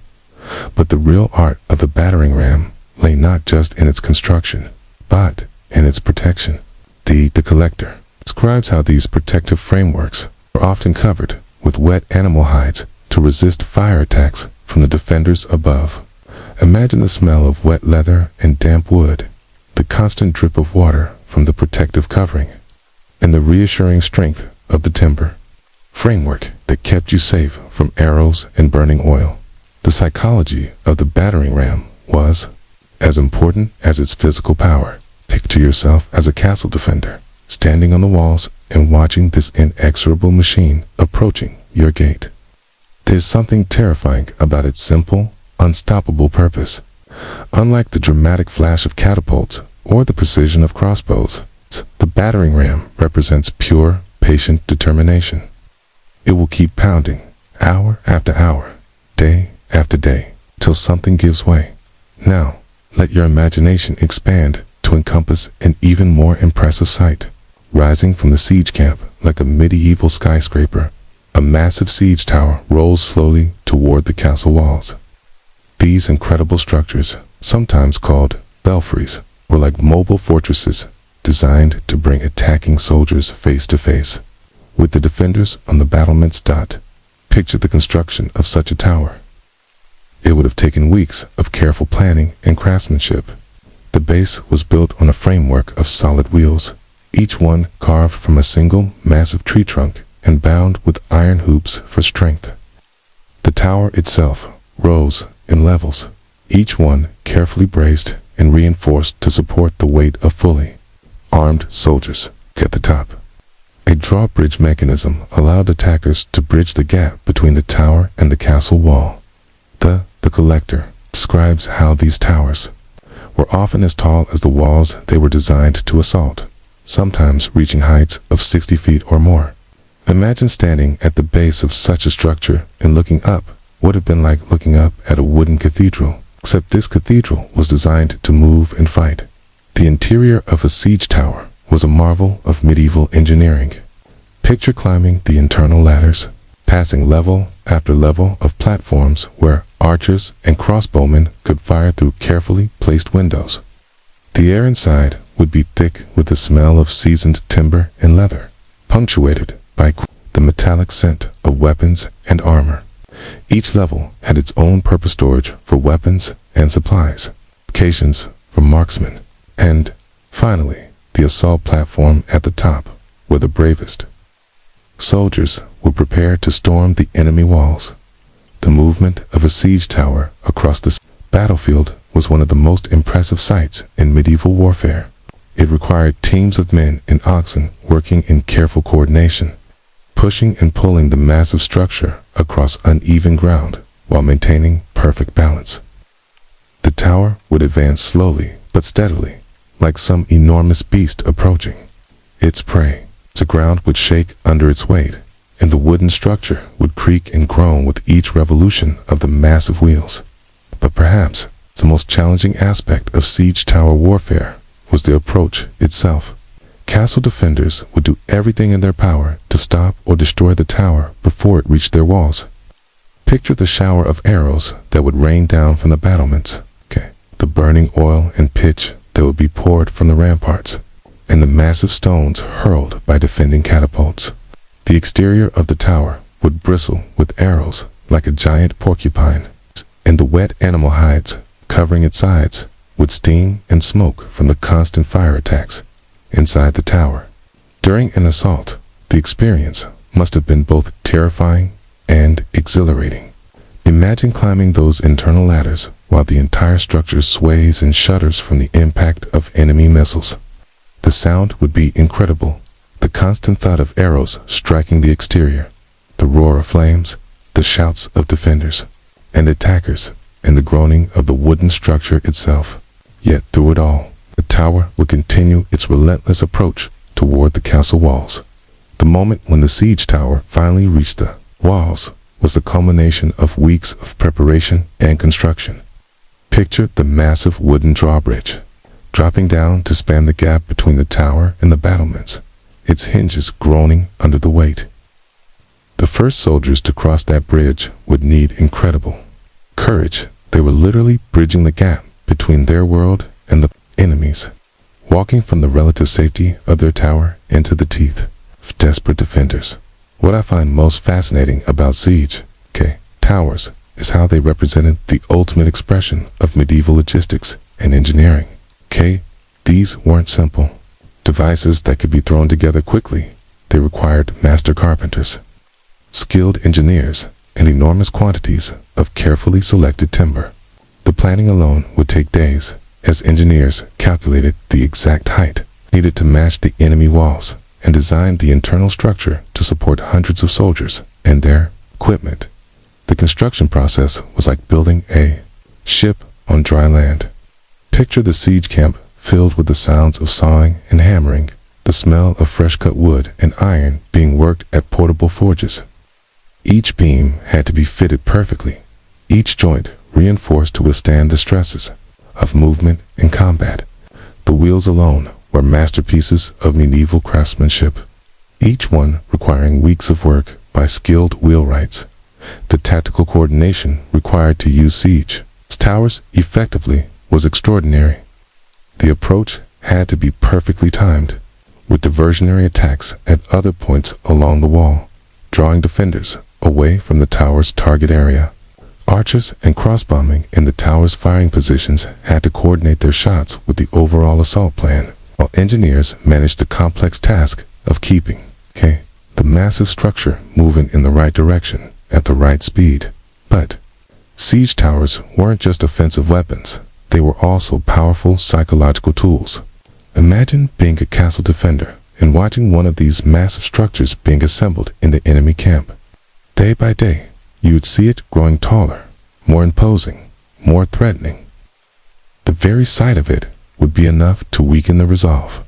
But the real art of the battering ram lay not just in its construction, but in its protection. The collector describes how these protective frameworks are often covered with wet animal hides to resist fire attacks from the defenders above. Imagine the smell of wet leather and damp wood, the constant drip of water from the protective covering, and the reassuring strength of the timber framework that kept you safe from arrows and burning oil. The psychology of the battering ram was as important as its physical power. Picture yourself as a castle defender, standing on the walls and watching this inexorable machine approaching your gate. There's something terrifying about its simple, unstoppable purpose. Unlike the dramatic flash of catapults or the precision of crossbows, the battering ram represents pure, patient determination. It will keep pounding, hour after hour, day after day, till something gives way. Now, let your imagination expand to encompass an even more impressive sight. Rising from the siege camp like a medieval skyscraper, a massive siege tower rolls slowly toward the castle walls. These incredible structures, sometimes called belfries, were like mobile fortresses designed to bring attacking soldiers face to face with the defenders on the battlements. Picture the construction of such a tower. It would have taken weeks of careful planning and craftsmanship. The base was built on a framework of solid wheels, each one carved from a single massive tree trunk and bound with iron hoops for strength. The tower itself rose in levels, each one carefully braced and reinforced to support the weight of fully armed soldiers at the top. A drawbridge mechanism allowed attackers to bridge the gap between the tower and the castle wall. The collector describes how these towers were often as tall as the walls they were designed to assault, sometimes reaching heights of 60 feet or more. Imagine standing at the base of such a structure and looking up. Would have been like looking up at a wooden cathedral, except this cathedral was designed to move and fight. The interior of a siege tower was a marvel of medieval engineering. Picture climbing the internal ladders, passing level after level of platforms where archers and crossbowmen could fire through carefully placed windows. The air inside would be thick with the smell of seasoned timber and leather, punctuated by the metallic scent of weapons and armor. Each level had its own purpose: storage for weapons and supplies, locations for marksmen, and, finally, the assault platform at the top, where the bravest soldiers were prepared to storm the enemy walls. The movement of a siege tower across the battlefield was one of the most impressive sights in medieval warfare. It required teams of men and oxen working in careful coordination. pushing and pulling the massive structure across uneven ground while maintaining perfect balance. The tower would advance slowly but steadily, like some enormous beast approaching its prey. The ground would shake under its weight, and the wooden structure would creak and groan with each revolution of the massive wheels. But perhaps the most challenging aspect of siege tower warfare was the approach itself. Castle defenders would do everything in their power to stop or destroy the tower before it reached their walls. Picture the shower of arrows that would rain down from the battlements, the burning oil and pitch that would be poured from the ramparts, and the massive stones hurled by defending catapults. The exterior of the tower would bristle with arrows like a giant porcupine, and the wet animal hides covering its sides would steam and smoke from the constant fire attacks inside the tower. During an assault, the experience must have been both terrifying and exhilarating. Imagine climbing those internal ladders while the entire structure sways and shudders from the impact of enemy missiles. The sound would be incredible. The constant thud of arrows striking the exterior, the roar of flames, the shouts of defenders and attackers, and the groaning of the wooden structure itself. Yet through it all, the tower would continue its relentless approach toward the castle walls. The moment when the siege tower finally reached the walls was the culmination of weeks of preparation and construction. Picture the massive wooden drawbridge, dropping down to span the gap between the tower and the battlements, its hinges groaning under the weight. The first soldiers to cross that bridge would need incredible courage. They were literally bridging the gap between their world and the enemy's, walking from the relative safety of their tower into the teeth of desperate defenders. What I find most fascinating about siege towers is how they represented the ultimate expression of medieval logistics and engineering. These weren't simple devices that could be thrown together quickly. They required master carpenters, skilled engineers, and enormous quantities of carefully selected timber. The planning alone would take days, as engineers calculated the exact height needed to match the enemy walls and designed the internal structure to support hundreds of soldiers and their equipment. The construction process was like building a ship on dry land. Picture the siege camp filled with the sounds of sawing and hammering, the smell of fresh-cut wood and iron being worked at portable forges. Each beam had to be fitted perfectly, each joint reinforced to withstand the stresses of movement and combat. The wheels alone were masterpieces of medieval craftsmanship, each one requiring weeks of work by skilled wheelwrights. The tactical coordination required to use siege towers effectively was extraordinary. The approach had to be perfectly timed, with diversionary attacks at other points along the wall, drawing defenders away from the tower's target area. Archers and crossbombing in the tower's firing positions had to coordinate their shots with the overall assault plan, while engineers managed the complex task of keeping the massive structure moving in the right direction at the right speed. But siege towers weren't just offensive weapons. They were also powerful psychological tools. Imagine being a castle defender and watching one of these massive structures being assembled in the enemy camp. Day by day, you would see it growing taller, more imposing, more threatening. The very sight of it would be enough to weaken the resolve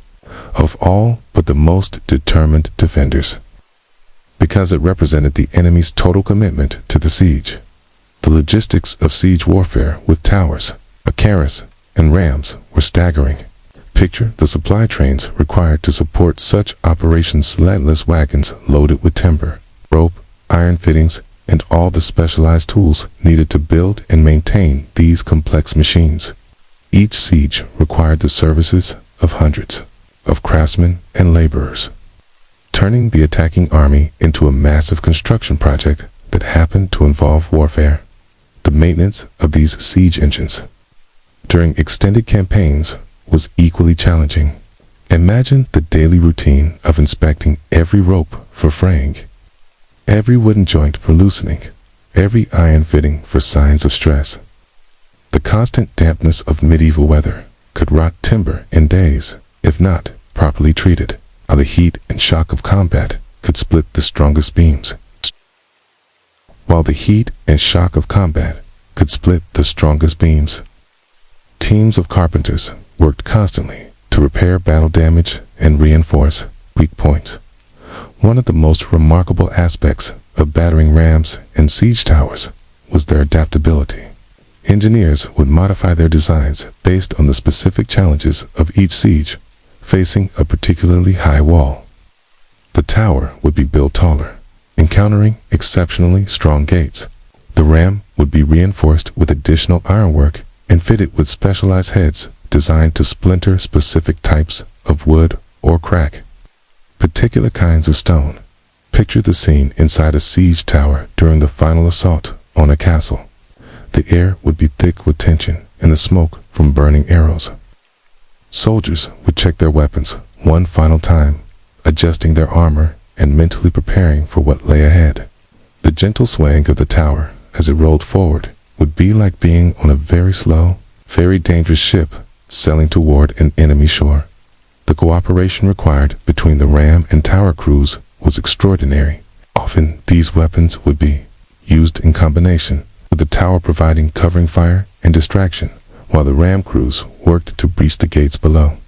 of all but the most determined defenders, because it represented the enemy's total commitment to the siege. The logistics of siege warfare with towers, arqueros, and rams were staggering. Picture the supply trains required to support such operations: leadless wagons loaded with timber, rope, iron fittings, and all the specialized tools needed to build and maintain these complex machines. Each siege required the services of hundreds of craftsmen and laborers, turning the attacking army into a massive construction project that happened to involve warfare. The maintenance of these siege engines during extended campaigns was equally challenging. Imagine the daily routine of inspecting every rope for fraying, every wooden joint for loosening, every iron fitting for signs of stress. The constant dampness of medieval weather could rot timber in days, if not properly treated, while the heat and shock of combat could split the strongest beams, while the heat and shock of combat could split the strongest beams. Teams of carpenters worked constantly to repair battle damage and reinforce weak points. One of the most remarkable aspects of battering rams and siege towers was their adaptability. Engineers would modify their designs based on the specific challenges of each siege, facing a particularly high wall. The tower would be built taller, encountering exceptionally strong gates. The ram would be reinforced with additional ironwork and fitted with specialized heads designed to splinter specific types of wood or crack particular kinds of stone. Picture the scene inside a siege tower during the final assault on a castle. The air would be thick with tension and the smoke from burning arrows. Soldiers would check their weapons one final time, adjusting their armor and mentally preparing for what lay ahead. The gentle swaying of the tower as it rolled forward would be like being on a very slow, very dangerous ship sailing toward an enemy shore. The cooperation required between the ram and tower crews was extraordinary. Often these weapons would be used in combination, with the tower providing covering fire and distraction, while the ram crews worked to breach the gates below.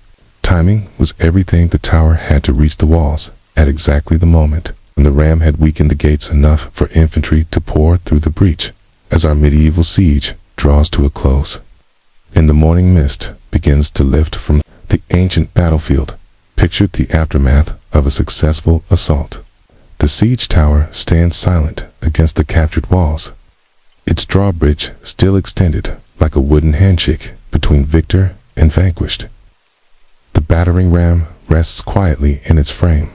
Timing was everything. The tower had to reach the walls at exactly the moment when the ram had weakened the gates enough for infantry to pour through the breach. As our medieval siege draws to a close, and the morning mist begins to lift from the ancient battlefield, pictured the aftermath of a successful assault. The siege tower stands silent against the captured walls, its drawbridge still extended like a wooden handshake between victor and vanquished. The battering ram rests quietly in its frame,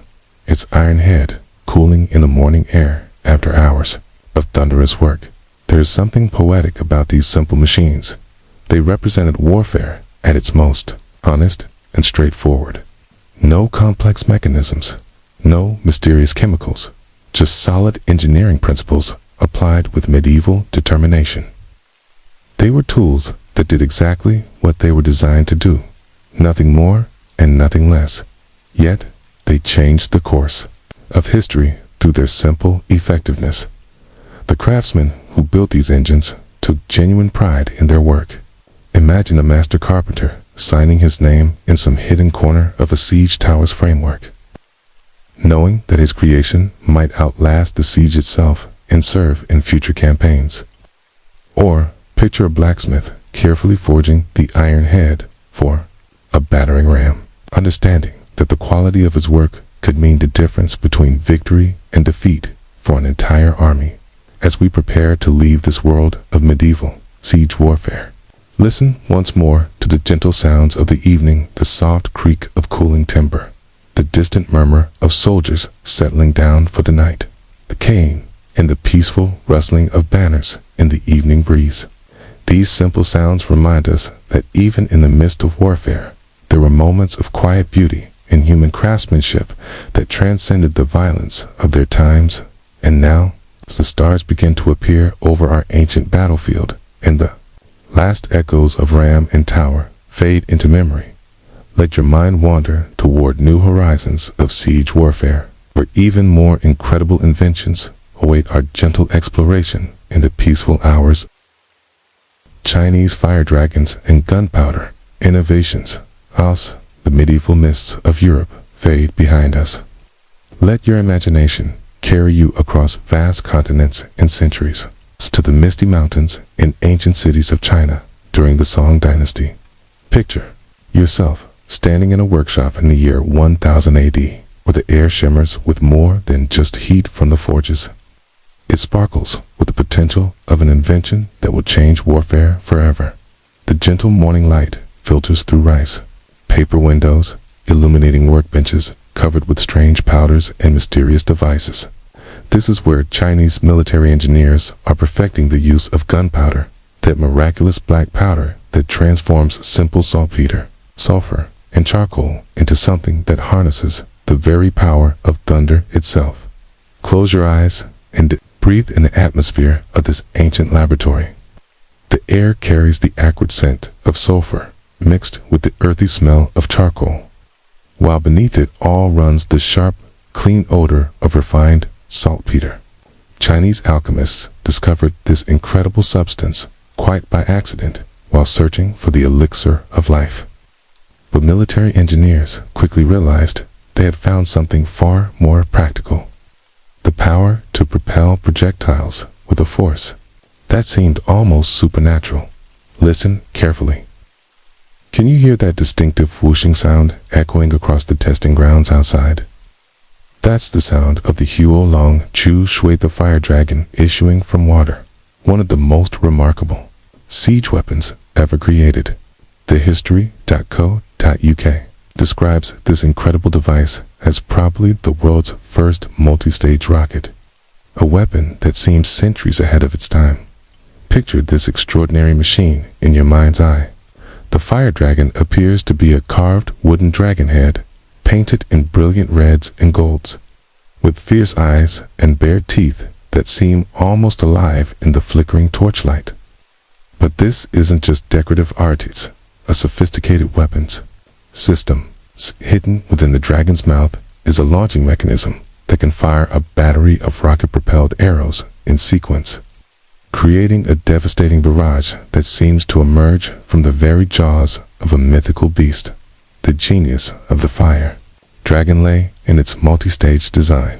its iron head cooling in the morning air after hours of thunderous work. There is something poetic about these simple machines. They represented warfare at its most honest and straightforward. No complex mechanisms, no mysterious chemicals, just solid engineering principles applied with medieval determination. They were tools that did exactly what they were designed to do, nothing more and nothing less. Yet, they changed the course of history through their simple effectiveness. The craftsmen who built these engines took genuine pride in their work. Imagine a master carpenter signing his name in some hidden corner of a siege tower's framework, knowing that his creation might outlast the siege itself and serve in future campaigns. Or picture a blacksmith carefully forging the iron head for a battering ram, understanding that the quality of his work could mean the difference between victory and defeat for an entire army. As we prepare to leave this world of medieval siege warfare, listen once more to the gentle sounds of the evening, the soft creak of cooling timber, the distant murmur of soldiers settling down for the night, a cane, and the peaceful rustling of banners in the evening breeze. These simple sounds remind us that even in the midst of warfare, there were moments of quiet beauty and human craftsmanship that transcended the violence of their times. And now, as the stars begin to appear over our ancient battlefield and the last echoes of ram and tower fade into memory, let your mind wander toward new horizons of siege warfare, where even more incredible inventions await our gentle exploration in the peaceful hours. Chinese fire dragons and gunpowder innovations, as the medieval mists of Europe fade behind us. Let your imagination carry you across vast continents and centuries, to the misty mountains and ancient cities of China during the Song Dynasty. Picture yourself standing in a workshop in the year 1000 AD, where the air shimmers with more than just heat from the forges. It sparkles with the potential of an invention that will change warfare forever. The gentle morning light filters through rice paper windows, illuminating workbenches covered with strange powders and mysterious devices. This is where Chinese military engineers are perfecting the use of gunpowder, that miraculous black powder that transforms simple saltpeter, sulfur, and charcoal into something that harnesses the very power of thunder itself. Close your eyes and breathe in the atmosphere of this ancient laboratory. The air carries the acrid scent of sulfur mixed with the earthy smell of charcoal, while beneath it all runs the sharp, clean odor of refined saltpeter. Chinese alchemists discovered this incredible substance quite by accident while searching for the elixir of life. But military engineers quickly realized they had found something far more practical: the power to propel projectiles with a force that seemed almost supernatural. Listen carefully. Can you hear that distinctive whooshing sound echoing across the testing grounds outside? That's the sound of the Huo Long Chu Shui, the fire dragon, issuing from water, one of the most remarkable siege weapons ever created. Thehistory.co.uk describes this incredible device as probably the world's first multi-stage rocket, a weapon that seems centuries ahead of its time. Picture this extraordinary machine in your mind's eye. The fire dragon appears to be a carved wooden dragon head, painted in brilliant reds and golds, with fierce eyes and bared teeth that seem almost alive in the flickering torchlight. But this isn't just decorative art, it's a sophisticated weapons system. Hidden within the dragon's mouth is a launching mechanism that can fire a battery of rocket-propelled arrows in sequence, creating a devastating barrage that seems to emerge from the very jaws of a mythical beast. The genius of the fire dragon lay in its multi-stage design.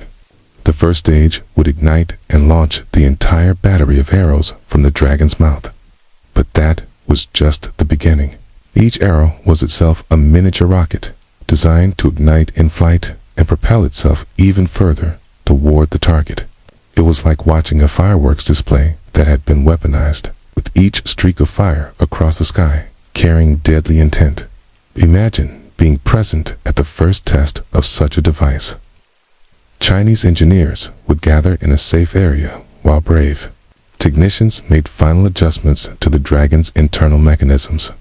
The first stage would ignite and launch the entire battery of arrows from the dragon's mouth. But that was just the beginning. Each arrow was itself a miniature rocket, designed to ignite in flight and propel itself even further toward the target. It was like watching a fireworks display that had been weaponized, with each streak of fire across the sky carrying deadly intent. Imagine being present at the first test of such a device. Chinese engineers would gather in a safe area while brave technicians made final adjustments to the dragon's internal mechanisms.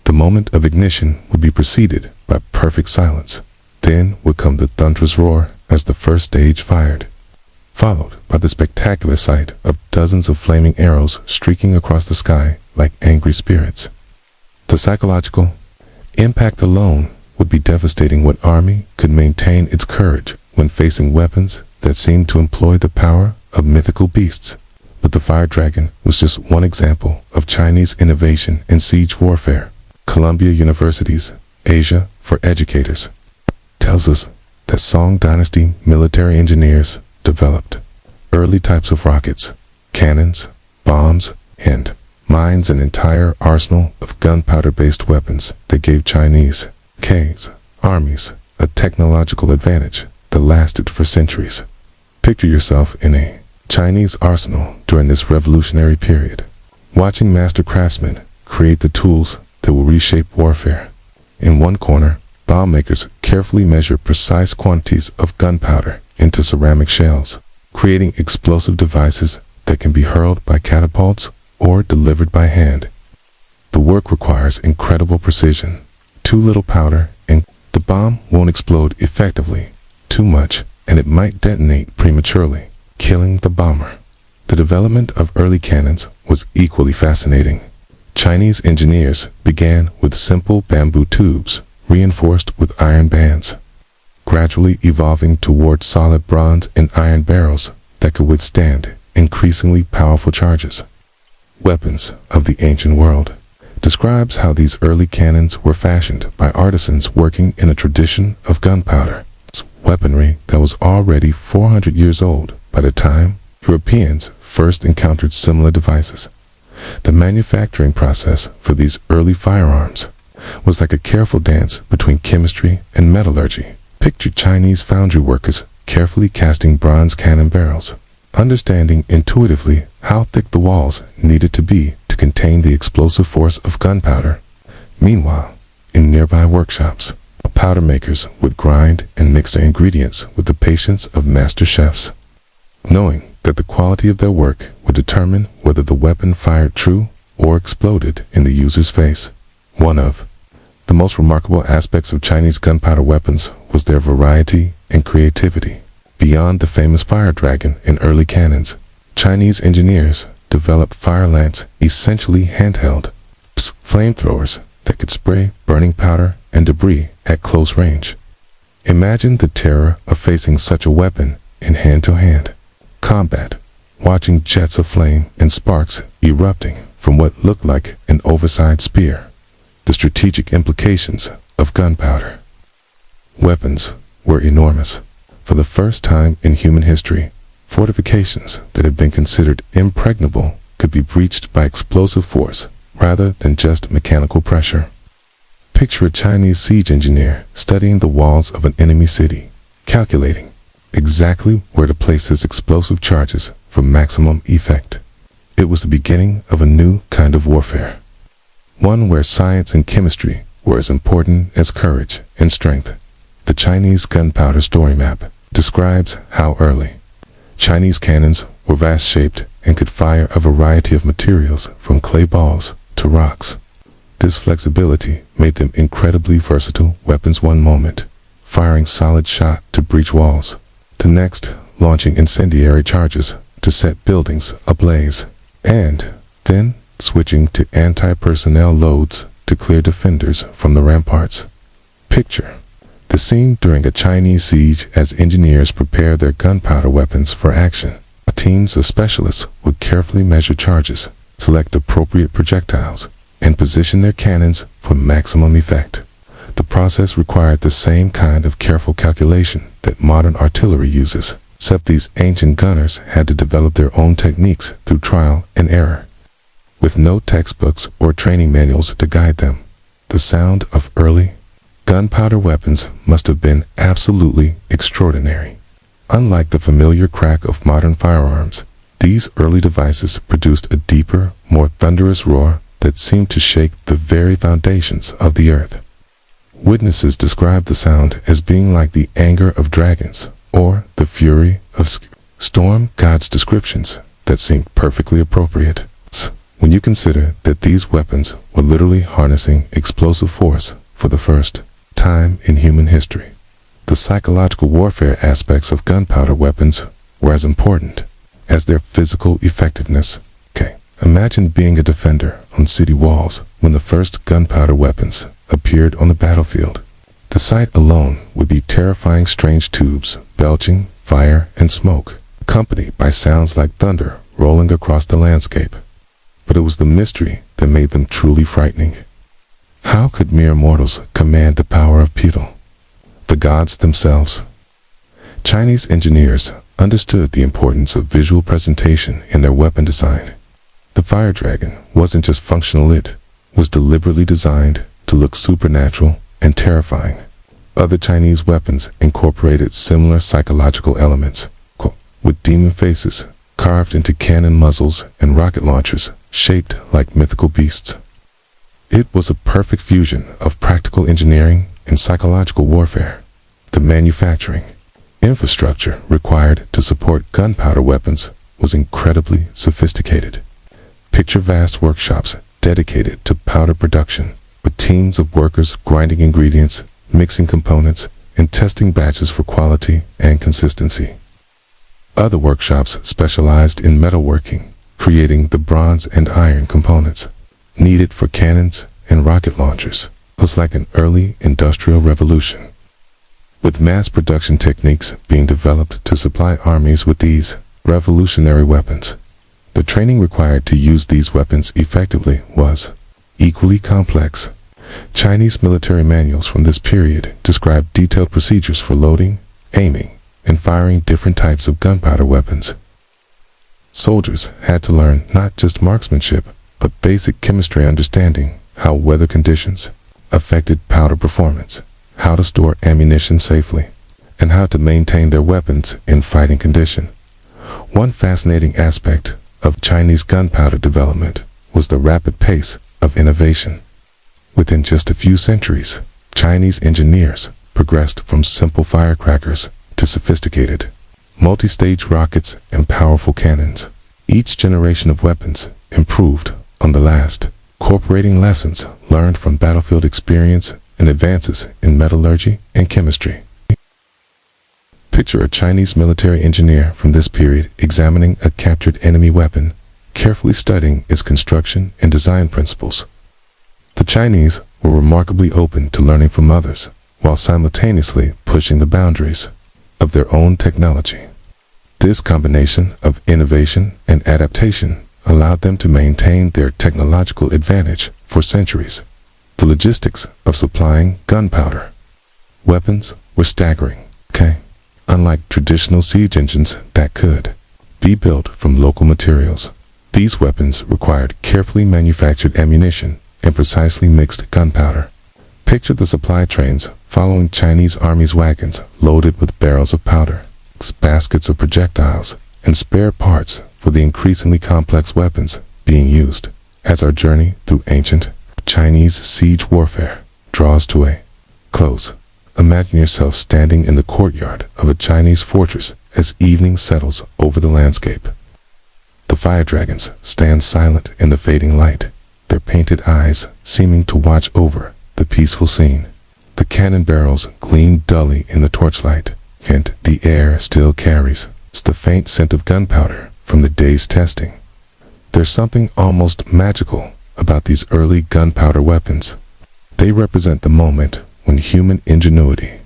The moment of ignition would be preceded by perfect silence. Then would come the thunderous roar as the first stage fired, followed by the spectacular sight of dozens of flaming arrows streaking across the sky like angry spirits. The psychological impact alone would be devastating. What army could maintain its courage when facing weapons that seemed to employ the power of mythical beasts? But the fire dragon was just one example of Chinese innovation in siege warfare. Columbia University's Asia for Educators tells us that Song Dynasty military engineers developed early types of rockets, cannons, bombs, and mines, an entire arsenal of gunpowder-based weapons that gave Chinese armies a technological advantage that lasted for centuries. Picture yourself in a Chinese arsenal during this revolutionary period, watching master craftsmen create the tools that will reshape warfare. In one corner, bomb makers carefully measure precise quantities of gunpowder into ceramic shells, creating explosive devices that can be hurled by catapults or delivered by hand. The work requires incredible precision. Too little powder and the bomb won't explode effectively. Too much and it might detonate prematurely, killing the bomber. The development of early cannons was equally fascinating. Chinese engineers began with simple bamboo tubes reinforced with iron bands, gradually evolving toward solid bronze and iron barrels that could withstand increasingly powerful charges. Weapons of the Ancient World describes how these early cannons were fashioned by artisans working in a tradition of gunpowder, weaponry that was already 400 years old by the time Europeans first encountered similar devices. The manufacturing process for these early firearms was like a careful dance between chemistry and metallurgy. Picture Chinese foundry workers carefully casting bronze cannon barrels, understanding intuitively how thick the walls needed to be to contain the explosive force of gunpowder. Meanwhile, in nearby workshops, powder makers would grind and mix their ingredients with the patience of master chefs, knowing that the quality of their work would determine whether the weapon fired true or exploded in the user's face. One of the most remarkable aspects of Chinese gunpowder weapons was their variety and creativity. Beyond the famous fire dragon and early cannons, Chinese engineers developed fire lance, essentially handheld flamethrowers that could spray burning powder and debris at close range. Imagine the terror of facing such a weapon in hand-to-hand combat, watching jets of flame and sparks erupting from what looked like an oversized spear. The strategic implications of gunpowder weapons were enormous. For the first time in human history, fortifications that had been considered impregnable could be breached by explosive force rather than just mechanical pressure. Picture a Chinese siege engineer studying the walls of an enemy city, calculating exactly where to place his explosive charges for maximum effect. It was the beginning of a new kind of warfare, one where science and chemistry were as important as courage and strength. The Chinese gunpowder story map describes how early Chinese cannons were vast-shaped and could fire a variety of materials from clay balls to rocks. This flexibility made them incredibly versatile weapons. One moment, firing solid shot to breach walls, the next, launching incendiary charges to set buildings ablaze, and then switching to anti-personnel loads to clear defenders from the ramparts. Picture the scene during a Chinese siege as engineers prepare their gunpowder weapons for action. Teams of specialists would carefully measure charges, select appropriate projectiles, and position their cannons for maximum effect. The process required the same kind of careful calculation that modern artillery uses, except these ancient gunners had to develop their own techniques through trial and error, with no textbooks or training manuals to guide them. The sound of early gunpowder weapons must have been absolutely extraordinary. Unlike the familiar crack of modern firearms, these early devices produced a deeper, more thunderous roar that seemed to shake the very foundations of the earth. Witnesses described the sound as being like the anger of dragons or the fury of storm gods, descriptions that seemed perfectly appropriate when you consider that these weapons were literally harnessing explosive force for the first time in human history. The psychological warfare aspects of gunpowder weapons were as important as their physical effectiveness. Imagine being a defender on city walls when the first gunpowder weapons appeared on the battlefield. The sight alone would be terrifying. Strange tubes belching fire and smoke, accompanied by sounds like thunder rolling across the landscape. But it was the mystery that made them truly frightening. How could mere mortals command the power of pedal? The gods themselves. Chinese engineers understood the importance of visual presentation in their weapon design. The fire dragon wasn't just functional, it was deliberately designed to look supernatural and terrifying. Other Chinese weapons incorporated similar psychological elements, with demon faces carved into cannon muzzles and rocket launchers shaped like mythical beasts. It was a perfect fusion of practical engineering and psychological warfare. The manufacturing infrastructure required to support gunpowder weapons was incredibly sophisticated. Picture vast workshops dedicated to powder production, with teams of workers grinding ingredients, mixing components, and testing batches for quality and consistency. Other workshops specialized in metalworking, creating the bronze and iron components needed for cannons and rocket launchers. It was like an early industrial revolution, with mass production techniques being developed to supply armies with these revolutionary weapons. The training required to use these weapons effectively was equally complex. Chinese military manuals from this period describe detailed procedures for loading, aiming, and firing different types of gunpowder weapons. Soldiers had to learn not just marksmanship, but basic chemistry, understanding how weather conditions affected powder performance, how to store ammunition safely, and how to maintain their weapons in fighting condition. One fascinating aspect of Chinese gunpowder development was the rapid pace of innovation. Within just a few centuries, Chinese engineers progressed from simple firecrackers to sophisticated multi-stage rockets and powerful cannons. Each generation of weapons improved on the last, incorporating lessons learned from battlefield experience and advances in metallurgy and chemistry. Picture a Chinese military engineer from this period examining a captured enemy weapon, carefully studying its construction and design principles. The Chinese were remarkably open to learning from others, while simultaneously pushing the boundaries of their own technology. This combination of innovation and adaptation allowed them to maintain their technological advantage for centuries. The logistics of supplying gunpowder weapons were staggering, okay? Unlike traditional siege engines that could be built from local materials, these weapons required carefully manufactured ammunition and precisely mixed gunpowder. Picture the supply trains following Chinese army's wagons loaded with barrels of powder, baskets of projectiles, and spare parts for the increasingly complex weapons being used. As our journey through ancient Chinese siege warfare draws to a close, imagine yourself standing in the courtyard of a Chinese fortress as evening settles over the landscape. The fire dragons stand silent in the fading light, their painted eyes seeming to watch over the peaceful scene. The cannon barrels gleam dully in the torchlight, and the air still carries the faint scent of gunpowder from the day's testing. There's something almost magical about these early gunpowder weapons. They represent the moment when human ingenuity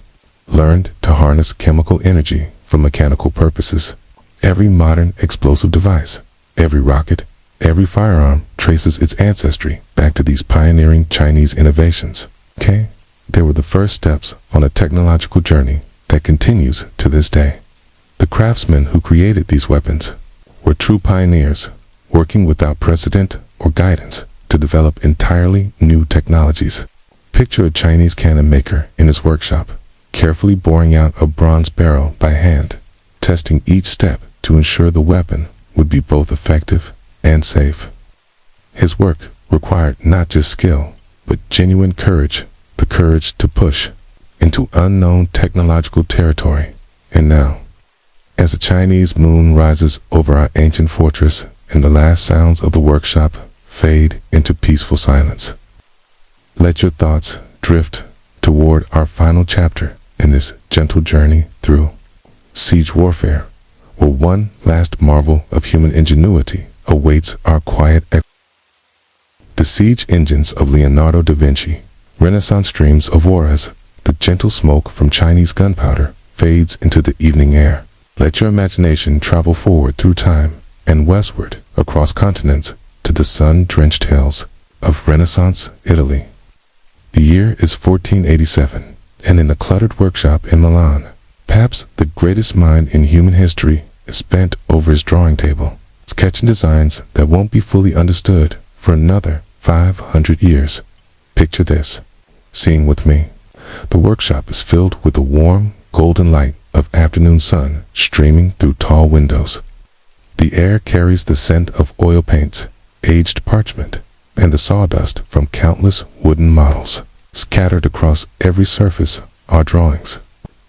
learned to harness chemical energy for mechanical purposes. Every modern explosive device, every rocket, every firearm traces its ancestry back to these pioneering Chinese innovations. Okay? They were the first steps on a technological journey that continues to this day. The craftsmen who created these weapons were true pioneers, working without precedent or guidance to develop entirely new technologies. Picture a Chinese cannon maker in his workshop, carefully boring out a bronze barrel by hand, testing each step to ensure the weapon would be both effective and safe. His work required not just skill, but genuine courage, the courage to push into unknown technological territory. And now, as the Chinese moon rises over our ancient fortress and the last sounds of the workshop fade into peaceful silence, let your thoughts drift toward our final chapter in this gentle journey through siege warfare, where one last marvel of human ingenuity awaits our quiet The siege engines of Leonardo da Vinci, Renaissance dreams of war as the gentle smoke from Chinese gunpowder fades into the evening air. Let your imagination travel forward through time and westward across continents to the sun-drenched hills of Renaissance Italy. The year is 1487, and in a cluttered workshop in Milan, perhaps the greatest mind in human history is bent over his drawing table, sketching designs that won't be fully understood for another 500 years. Picture this scene with me. The workshop is filled with the warm, golden light of afternoon sun streaming through tall windows. The air carries the scent of oil paints, aged parchment, and the sawdust from countless wooden models. Scattered across every surface are drawings,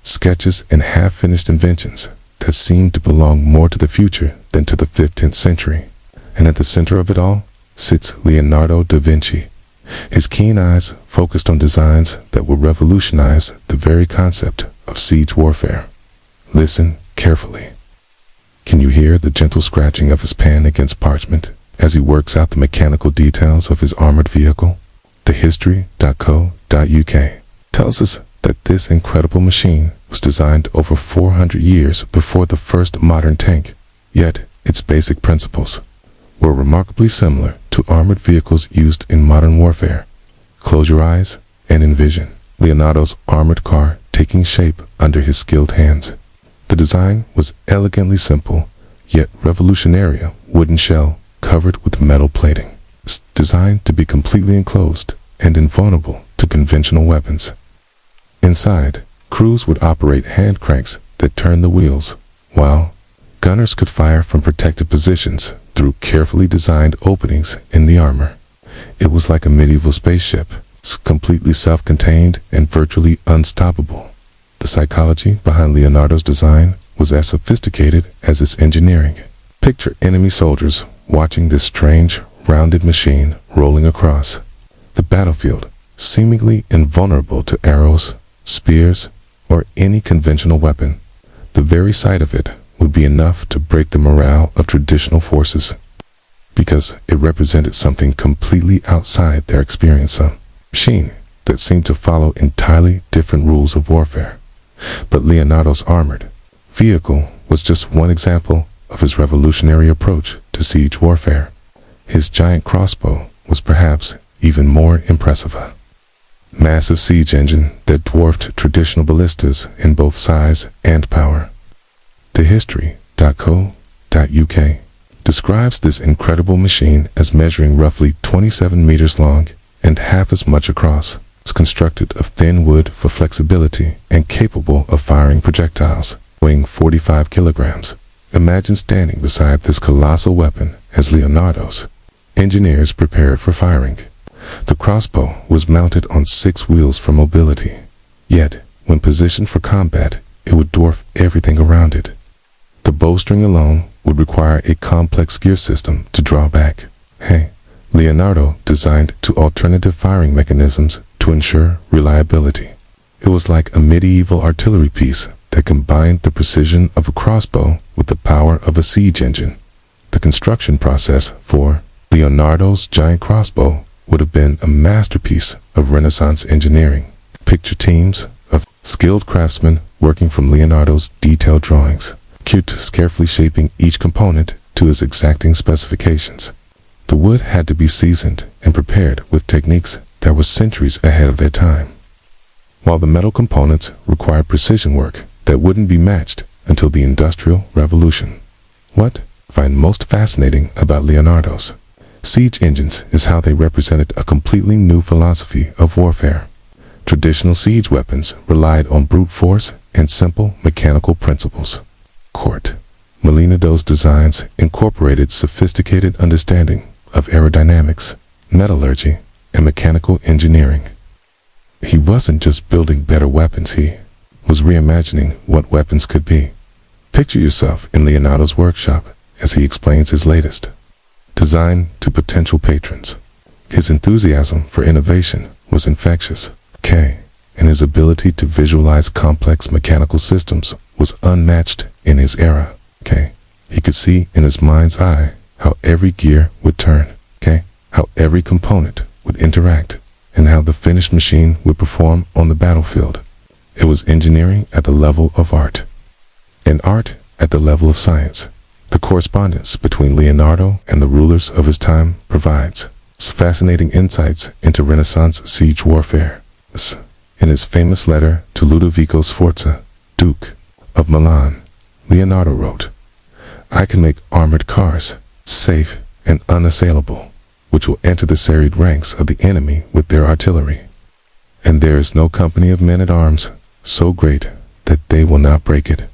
sketches, and half-finished inventions that seem to belong more to the future than to the 15th century. And at the center of it all sits Leonardo da Vinci, his keen eyes focused on designs that will revolutionize the very concept of siege warfare. Listen carefully. Can you hear the gentle scratching of his pen against parchment as he works out the mechanical details of his armored vehicle? The history.co.uk tells us that this incredible machine was designed over 400 years before the first modern tank, yet its basic principles were remarkably similar to armored vehicles used in modern warfare. Close your eyes and envision Leonardo's armored car taking shape under his skilled hands. The design was elegantly simple, yet revolutionary. A wooden shell covered with metal plating, designed to be completely enclosed and invulnerable to conventional weapons. Inside, crews would operate hand cranks that turned the wheels, while gunners could fire from protected positions through carefully designed openings in the armor. It was like a medieval spaceship, completely self-contained and virtually unstoppable. The psychology behind Leonardo's design was as sophisticated as its engineering. Picture enemy soldiers watching this strange, rounded machine rolling across the battlefield, seemingly invulnerable to arrows, spears, or any conventional weapon. The very sight of it would be enough to break the morale of traditional forces, because it represented something completely outside their experience. A machine that seemed to follow entirely different rules of warfare. But Leonardo's armored vehicle was just one example of his revolutionary approach to siege warfare. His giant crossbow was perhaps even more impressive. A massive siege engine that dwarfed traditional ballistas in both size and power. TheHistory.co.uk describes this incredible machine as measuring roughly 27 meters long and half as much across. It's constructed of thin wood for flexibility and capable of firing projectiles, weighing 45 kilograms. Imagine standing beside this colossal weapon as Leonardo's engineers prepared for firing. The crossbow was mounted on 6 wheels for mobility. Yet, when positioned for combat, it would dwarf everything around it. The bowstring alone would require a complex gear system to draw back. Leonardo designed 2 alternative firing mechanisms to ensure reliability. It was like a medieval artillery piece that combined the precision of a crossbow with the power of a siege engine. The construction process for Leonardo's giant crossbow would have been a masterpiece of Renaissance engineering. Picture teams of skilled craftsmen working from Leonardo's detailed drawings, carefully shaping each component to his exacting specifications. The wood had to be seasoned and prepared with techniques that were centuries ahead of their time, while the metal components required precision work that wouldn't be matched until the Industrial Revolution. What I find most fascinating about Leonardo's siege engines is how they represented a completely new philosophy of warfare. Traditional siege weapons relied on brute force and simple mechanical principles. Leonardo's designs incorporated sophisticated understanding of aerodynamics, metallurgy, and mechanical engineering. He wasn't just building better weapons, he was reimagining what weapons could be. Picture yourself in Leonardo's workshop as he explains his latest design to potential patrons. His enthusiasm for innovation was infectious, and his ability to visualize complex mechanical systems was unmatched in his era. He could see in his mind's eye how every gear would turn, how every component would interact, and how the finished machine would perform on the battlefield. It was engineering at the level of art, and art at the level of science. The correspondence between Leonardo and the rulers of his time provides fascinating insights into Renaissance siege warfare. In his famous letter to Ludovico Sforza, Duke of Milan, Leonardo wrote, "I can make armored cars, safe and unassailable, which will enter the serried ranks of the enemy with their artillery. And there is no company of men-at-arms so great that they will not break it."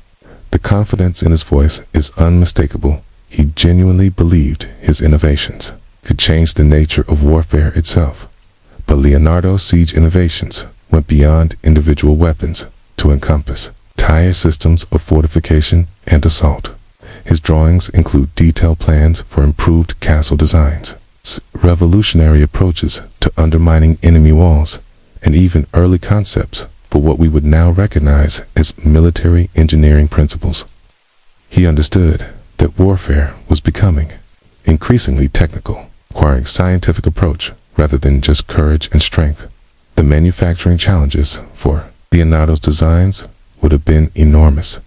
The confidence in his voice is unmistakable. He genuinely believed his innovations could change the nature of warfare itself. But Leonardo's siege innovations went beyond individual weapons to encompass entire systems of fortification and assault. His drawings include detailed plans for improved castle designs, revolutionary approaches to undermining enemy walls, and even early concepts for what we would now recognize as military engineering principles. He understood that warfare was becoming increasingly technical, requiring scientific approach rather than just courage and strength. The manufacturing challenges for Leonardo's designs would have been enormous.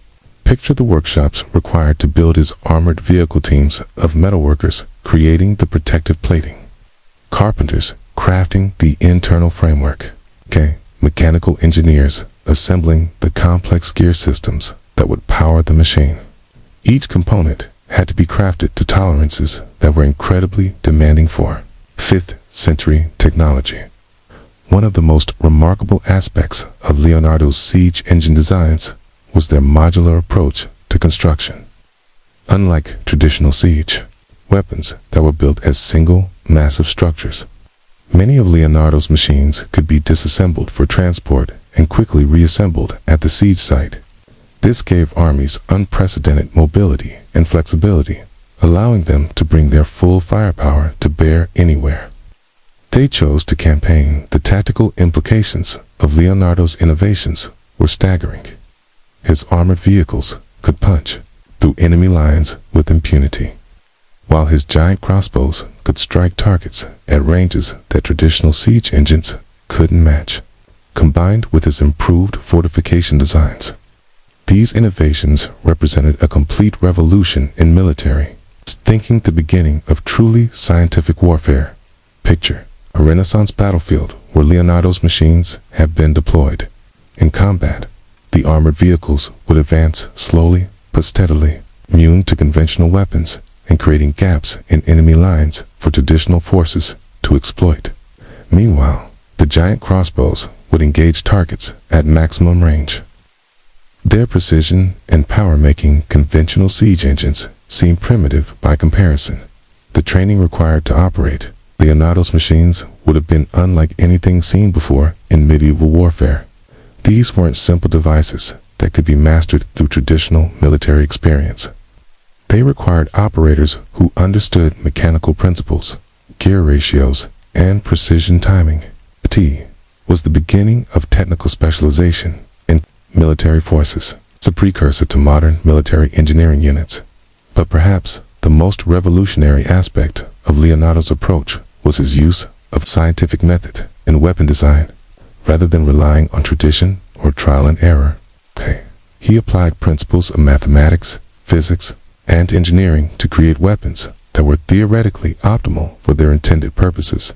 Picture the workshops required to build his armored vehicle, teams of metalworkers creating the protective plating, carpenters crafting the internal framework, mechanical engineers assembling the complex gear systems that would power the machine. Each component had to be crafted to tolerances that were incredibly demanding for 5th century technology. One of the most remarkable aspects of Leonardo's siege engine designs was their modular approach to construction. Unlike traditional siege weapons that were built as single, massive structures, many of Leonardo's machines could be disassembled for transport and quickly reassembled at the siege site. This gave armies unprecedented mobility and flexibility, allowing them to bring their full firepower to bear anywhere they chose to campaign. The tactical implications of Leonardo's innovations were staggering. His armored vehicles could punch through enemy lines with impunity, while his giant crossbows could strike targets at ranges that traditional siege engines couldn't match, combined with his improved fortification designs. These innovations represented a complete revolution in military thinking, the beginning of truly scientific warfare. Picture a Renaissance battlefield where Leonardo's machines have been deployed. In combat, the armored vehicles would advance slowly but steadily, immune to conventional weapons and creating gaps in enemy lines for traditional forces to exploit. Meanwhile, the giant crossbows would engage targets at maximum range. Their precision and power making conventional siege engines seem primitive by comparison. The training required to operate Leonardo's machines would have been unlike anything seen before in medieval warfare. These weren't simple devices that could be mastered through traditional military experience. They required operators who understood mechanical principles, gear ratios, and precision timing. T was the beginning of technical specialization in military forces. It's a precursor to modern military engineering units. But perhaps the most revolutionary aspect of Leonardo's approach was his use of scientific method in weapon design. Rather than relying on tradition or trial and error, he applied principles of mathematics, physics, and engineering to create weapons that were theoretically optimal for their intended purposes.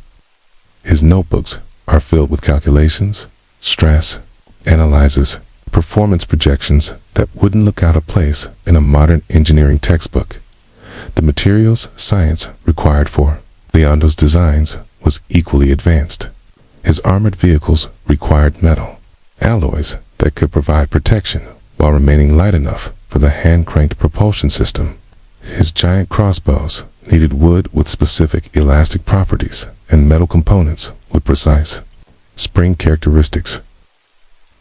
His notebooks are filled with calculations, stress analyses, performance projections that wouldn't look out of place in a modern engineering textbook. The materials science required for Leonardo's designs was equally advanced. His armored vehicles required metal alloys that could provide protection while remaining light enough for the hand-cranked propulsion system. His giant crossbows needed wood with specific elastic properties and metal components with precise spring characteristics.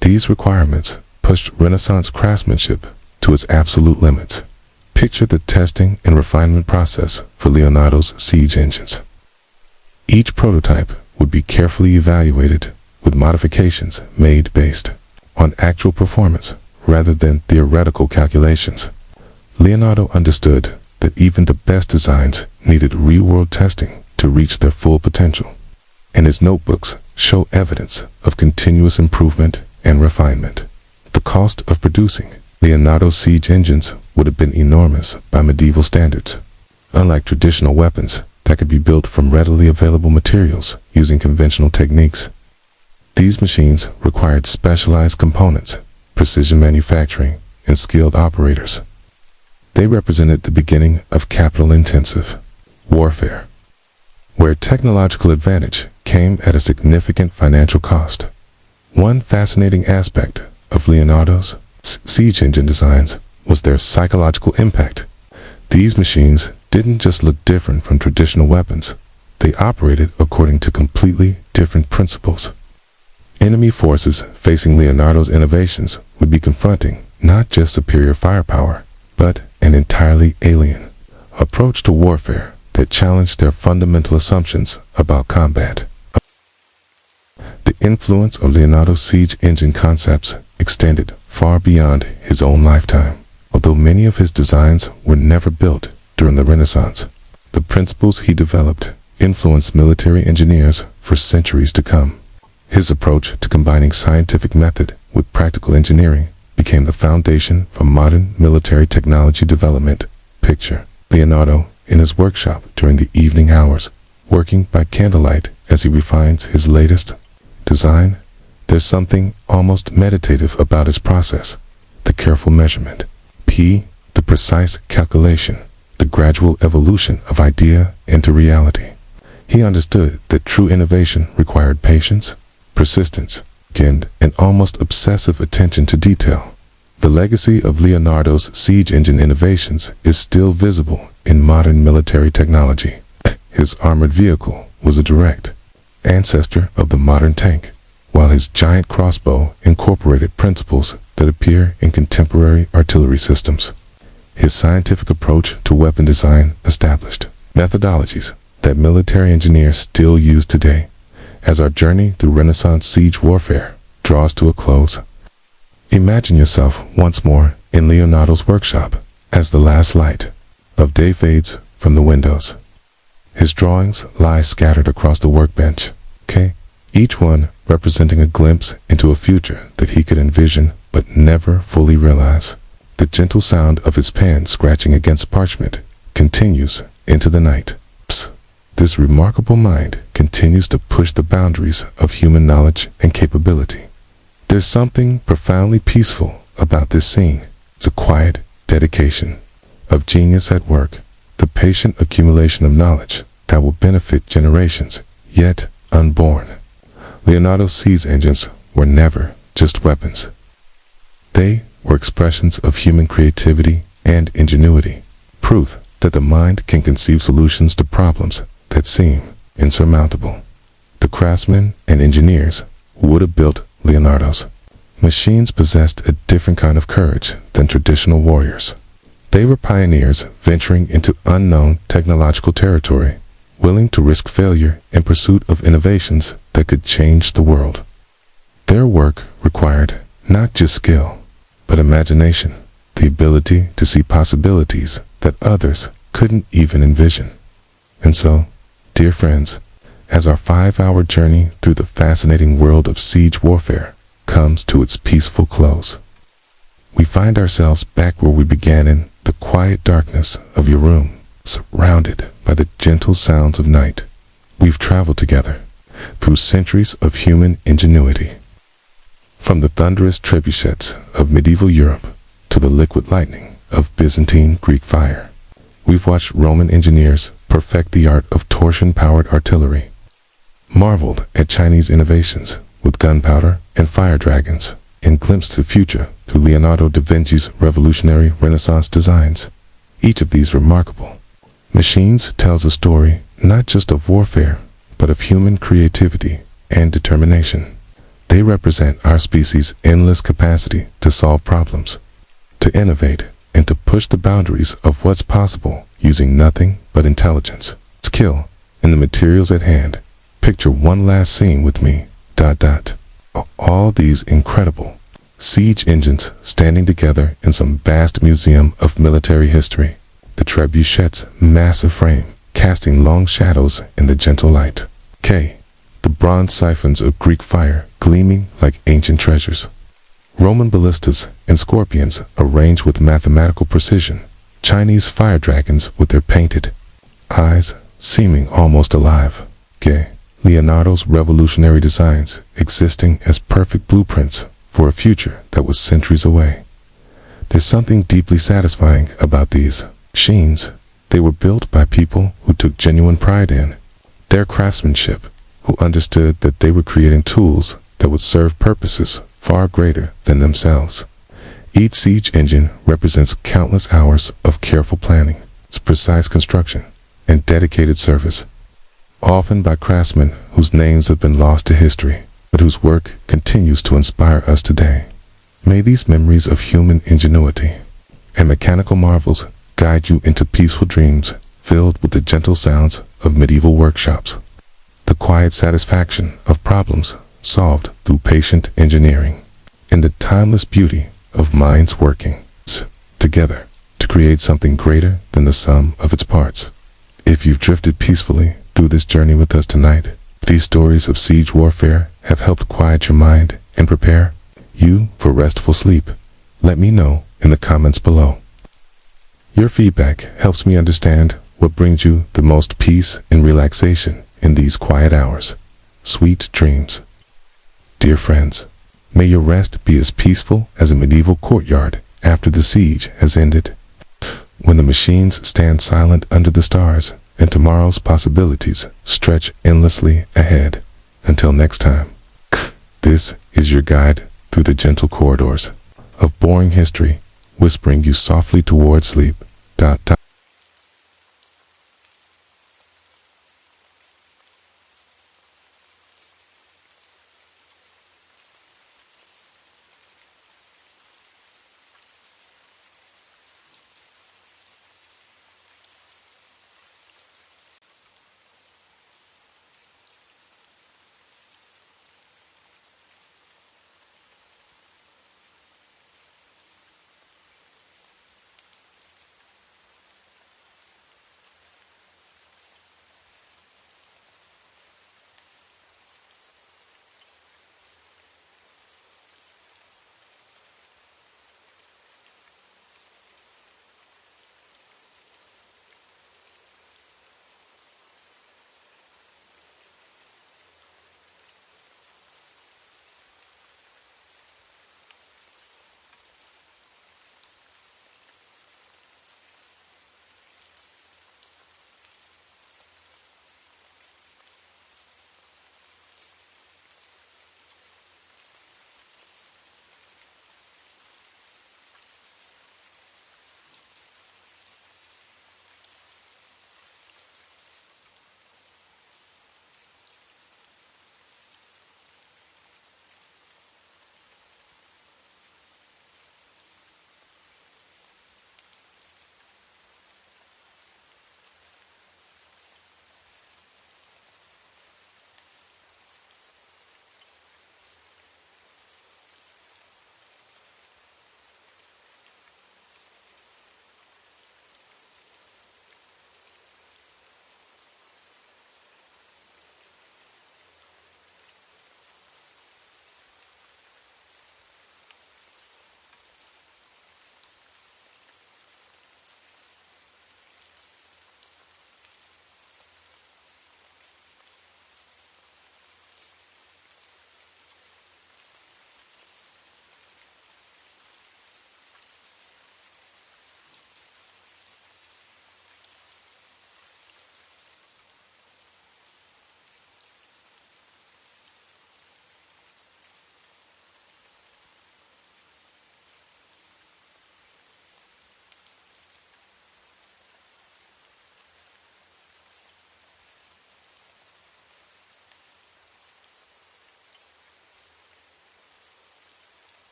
These requirements pushed Renaissance craftsmanship to its absolute limits. Picture the testing and refinement process for Leonardo's siege engines. Each prototype would be carefully evaluated with modifications made based on actual performance rather than theoretical calculations. Leonardo understood that even the best designs needed real-world testing to reach their full potential, and his notebooks show evidence of continuous improvement and refinement. The cost of producing Leonardo's siege engines would have been enormous by medieval standards. Unlike traditional weapons that could be built from readily available materials using conventional techniques, these machines required specialized components, precision manufacturing, and skilled operators. They represented the beginning of capital-intensive warfare, where technological advantage came at a significant financial cost. One fascinating aspect of Leonardo's siege engine designs was their psychological impact. These machines didn't just look different from traditional weapons, they operated according to completely different principles. Enemy forces facing Leonardo's innovations would be confronting not just superior firepower, but an entirely alien approach to warfare that challenged their fundamental assumptions about combat. The influence of Leonardo's siege engine concepts extended far beyond his own lifetime. Although many of his designs were never built during the Renaissance, the principles he developed influenced military engineers for centuries to come. His approach to combining scientific method with practical engineering became the foundation for modern military technology development. Picture Leonardo in his workshop during the evening hours, working by candlelight as he refines his latest design. There's something almost meditative about his process. The careful measurement, the precise calculation, the gradual evolution of idea into reality. He understood that true innovation required patience, persistence, and an almost obsessive attention to detail. The legacy of Leonardo's siege engine innovations is still visible in modern military technology. His armored vehicle was a direct ancestor of the modern tank, while his giant crossbow incorporated principles that appear in contemporary artillery systems. His scientific approach to weapon design established methodologies that military engineers still use today. As our journey through Renaissance siege warfare draws to a close, imagine yourself once more in Leonardo's workshop as the last light of day fades from the windows. His drawings lie scattered across the workbench, each one representing a glimpse into a future that he could envision but never fully realize. The gentle sound of his pen scratching against parchment continues into the night. Psst. This remarkable mind continues to push the boundaries of human knowledge and capability. There's something profoundly peaceful about this scene. It's a quiet dedication of genius at work, the patient accumulation of knowledge that will benefit generations yet unborn. Leonardo's siege engines were never just weapons. They were expressions of human creativity and ingenuity, proof that the mind can conceive solutions to problems that seem insurmountable. The craftsmen and engineers who would have built Leonardo's machines possessed a different kind of courage than traditional warriors. They were pioneers venturing into unknown technological territory, willing to risk failure in pursuit of innovations that could change the world. Their work required not just skill, but imagination, the ability to see possibilities that others couldn't even envision. And so, dear friends, as our 5-hour journey through the fascinating world of siege warfare comes to its peaceful close, we find ourselves back where we began, in the quiet darkness of your room, surrounded by the gentle sounds of night. We've traveled together through centuries of human ingenuity. From the thunderous trebuchets of medieval Europe to the liquid lightning of Byzantine Greek fire, we've watched Roman engineers perfect the art of torsion-powered artillery, marveled at Chinese innovations with gunpowder and fire dragons, and glimpsed the future through Leonardo da Vinci's revolutionary Renaissance designs. Each of these remarkable machines tells a story not just of warfare, but of human creativity and determination. They represent our species' endless capacity to solve problems, to innovate, and to push the boundaries of what's possible using nothing but intelligence, skill, and the materials at hand. Picture one last scene with me. All these incredible siege engines standing together in some vast museum of military history. The trebuchet's massive frame casting long shadows in the gentle light. The bronze siphons of Greek fire gleaming like ancient treasures. Roman ballistas and scorpions arranged with mathematical precision. Chinese fire dragons with their painted eyes seeming almost alive. Leonardo's revolutionary designs existing as perfect blueprints for a future that was centuries away. There's something deeply satisfying about these machines. They were built by people who took genuine pride in their craftsmanship, who understood that they were creating tools that would serve purposes far greater than themselves. Each siege engine represents countless hours of careful planning, precise construction, and dedicated service, often by craftsmen whose names have been lost to history, but whose work continues to inspire us today. May these memories of human ingenuity and mechanical marvels guide you into peaceful dreams filled with the gentle sounds of medieval workshops, the quiet satisfaction of problems solved through patient engineering, and the timeless beauty of minds working together to create something greater than the sum of its parts. If you've drifted peacefully through this journey with us tonight, these stories of siege warfare have helped quiet your mind and prepare you for restful sleep. Let me know in the comments below. Your feedback helps me understand what brings you the most peace and relaxation in these quiet hours. Sweet dreams. Dear friends, may your rest be as peaceful as a medieval courtyard after the siege has ended. When the machines stand silent under the stars and tomorrow's possibilities stretch endlessly ahead. Until next time, this is your guide through the gentle corridors of boring history, whispering you softly toward sleep.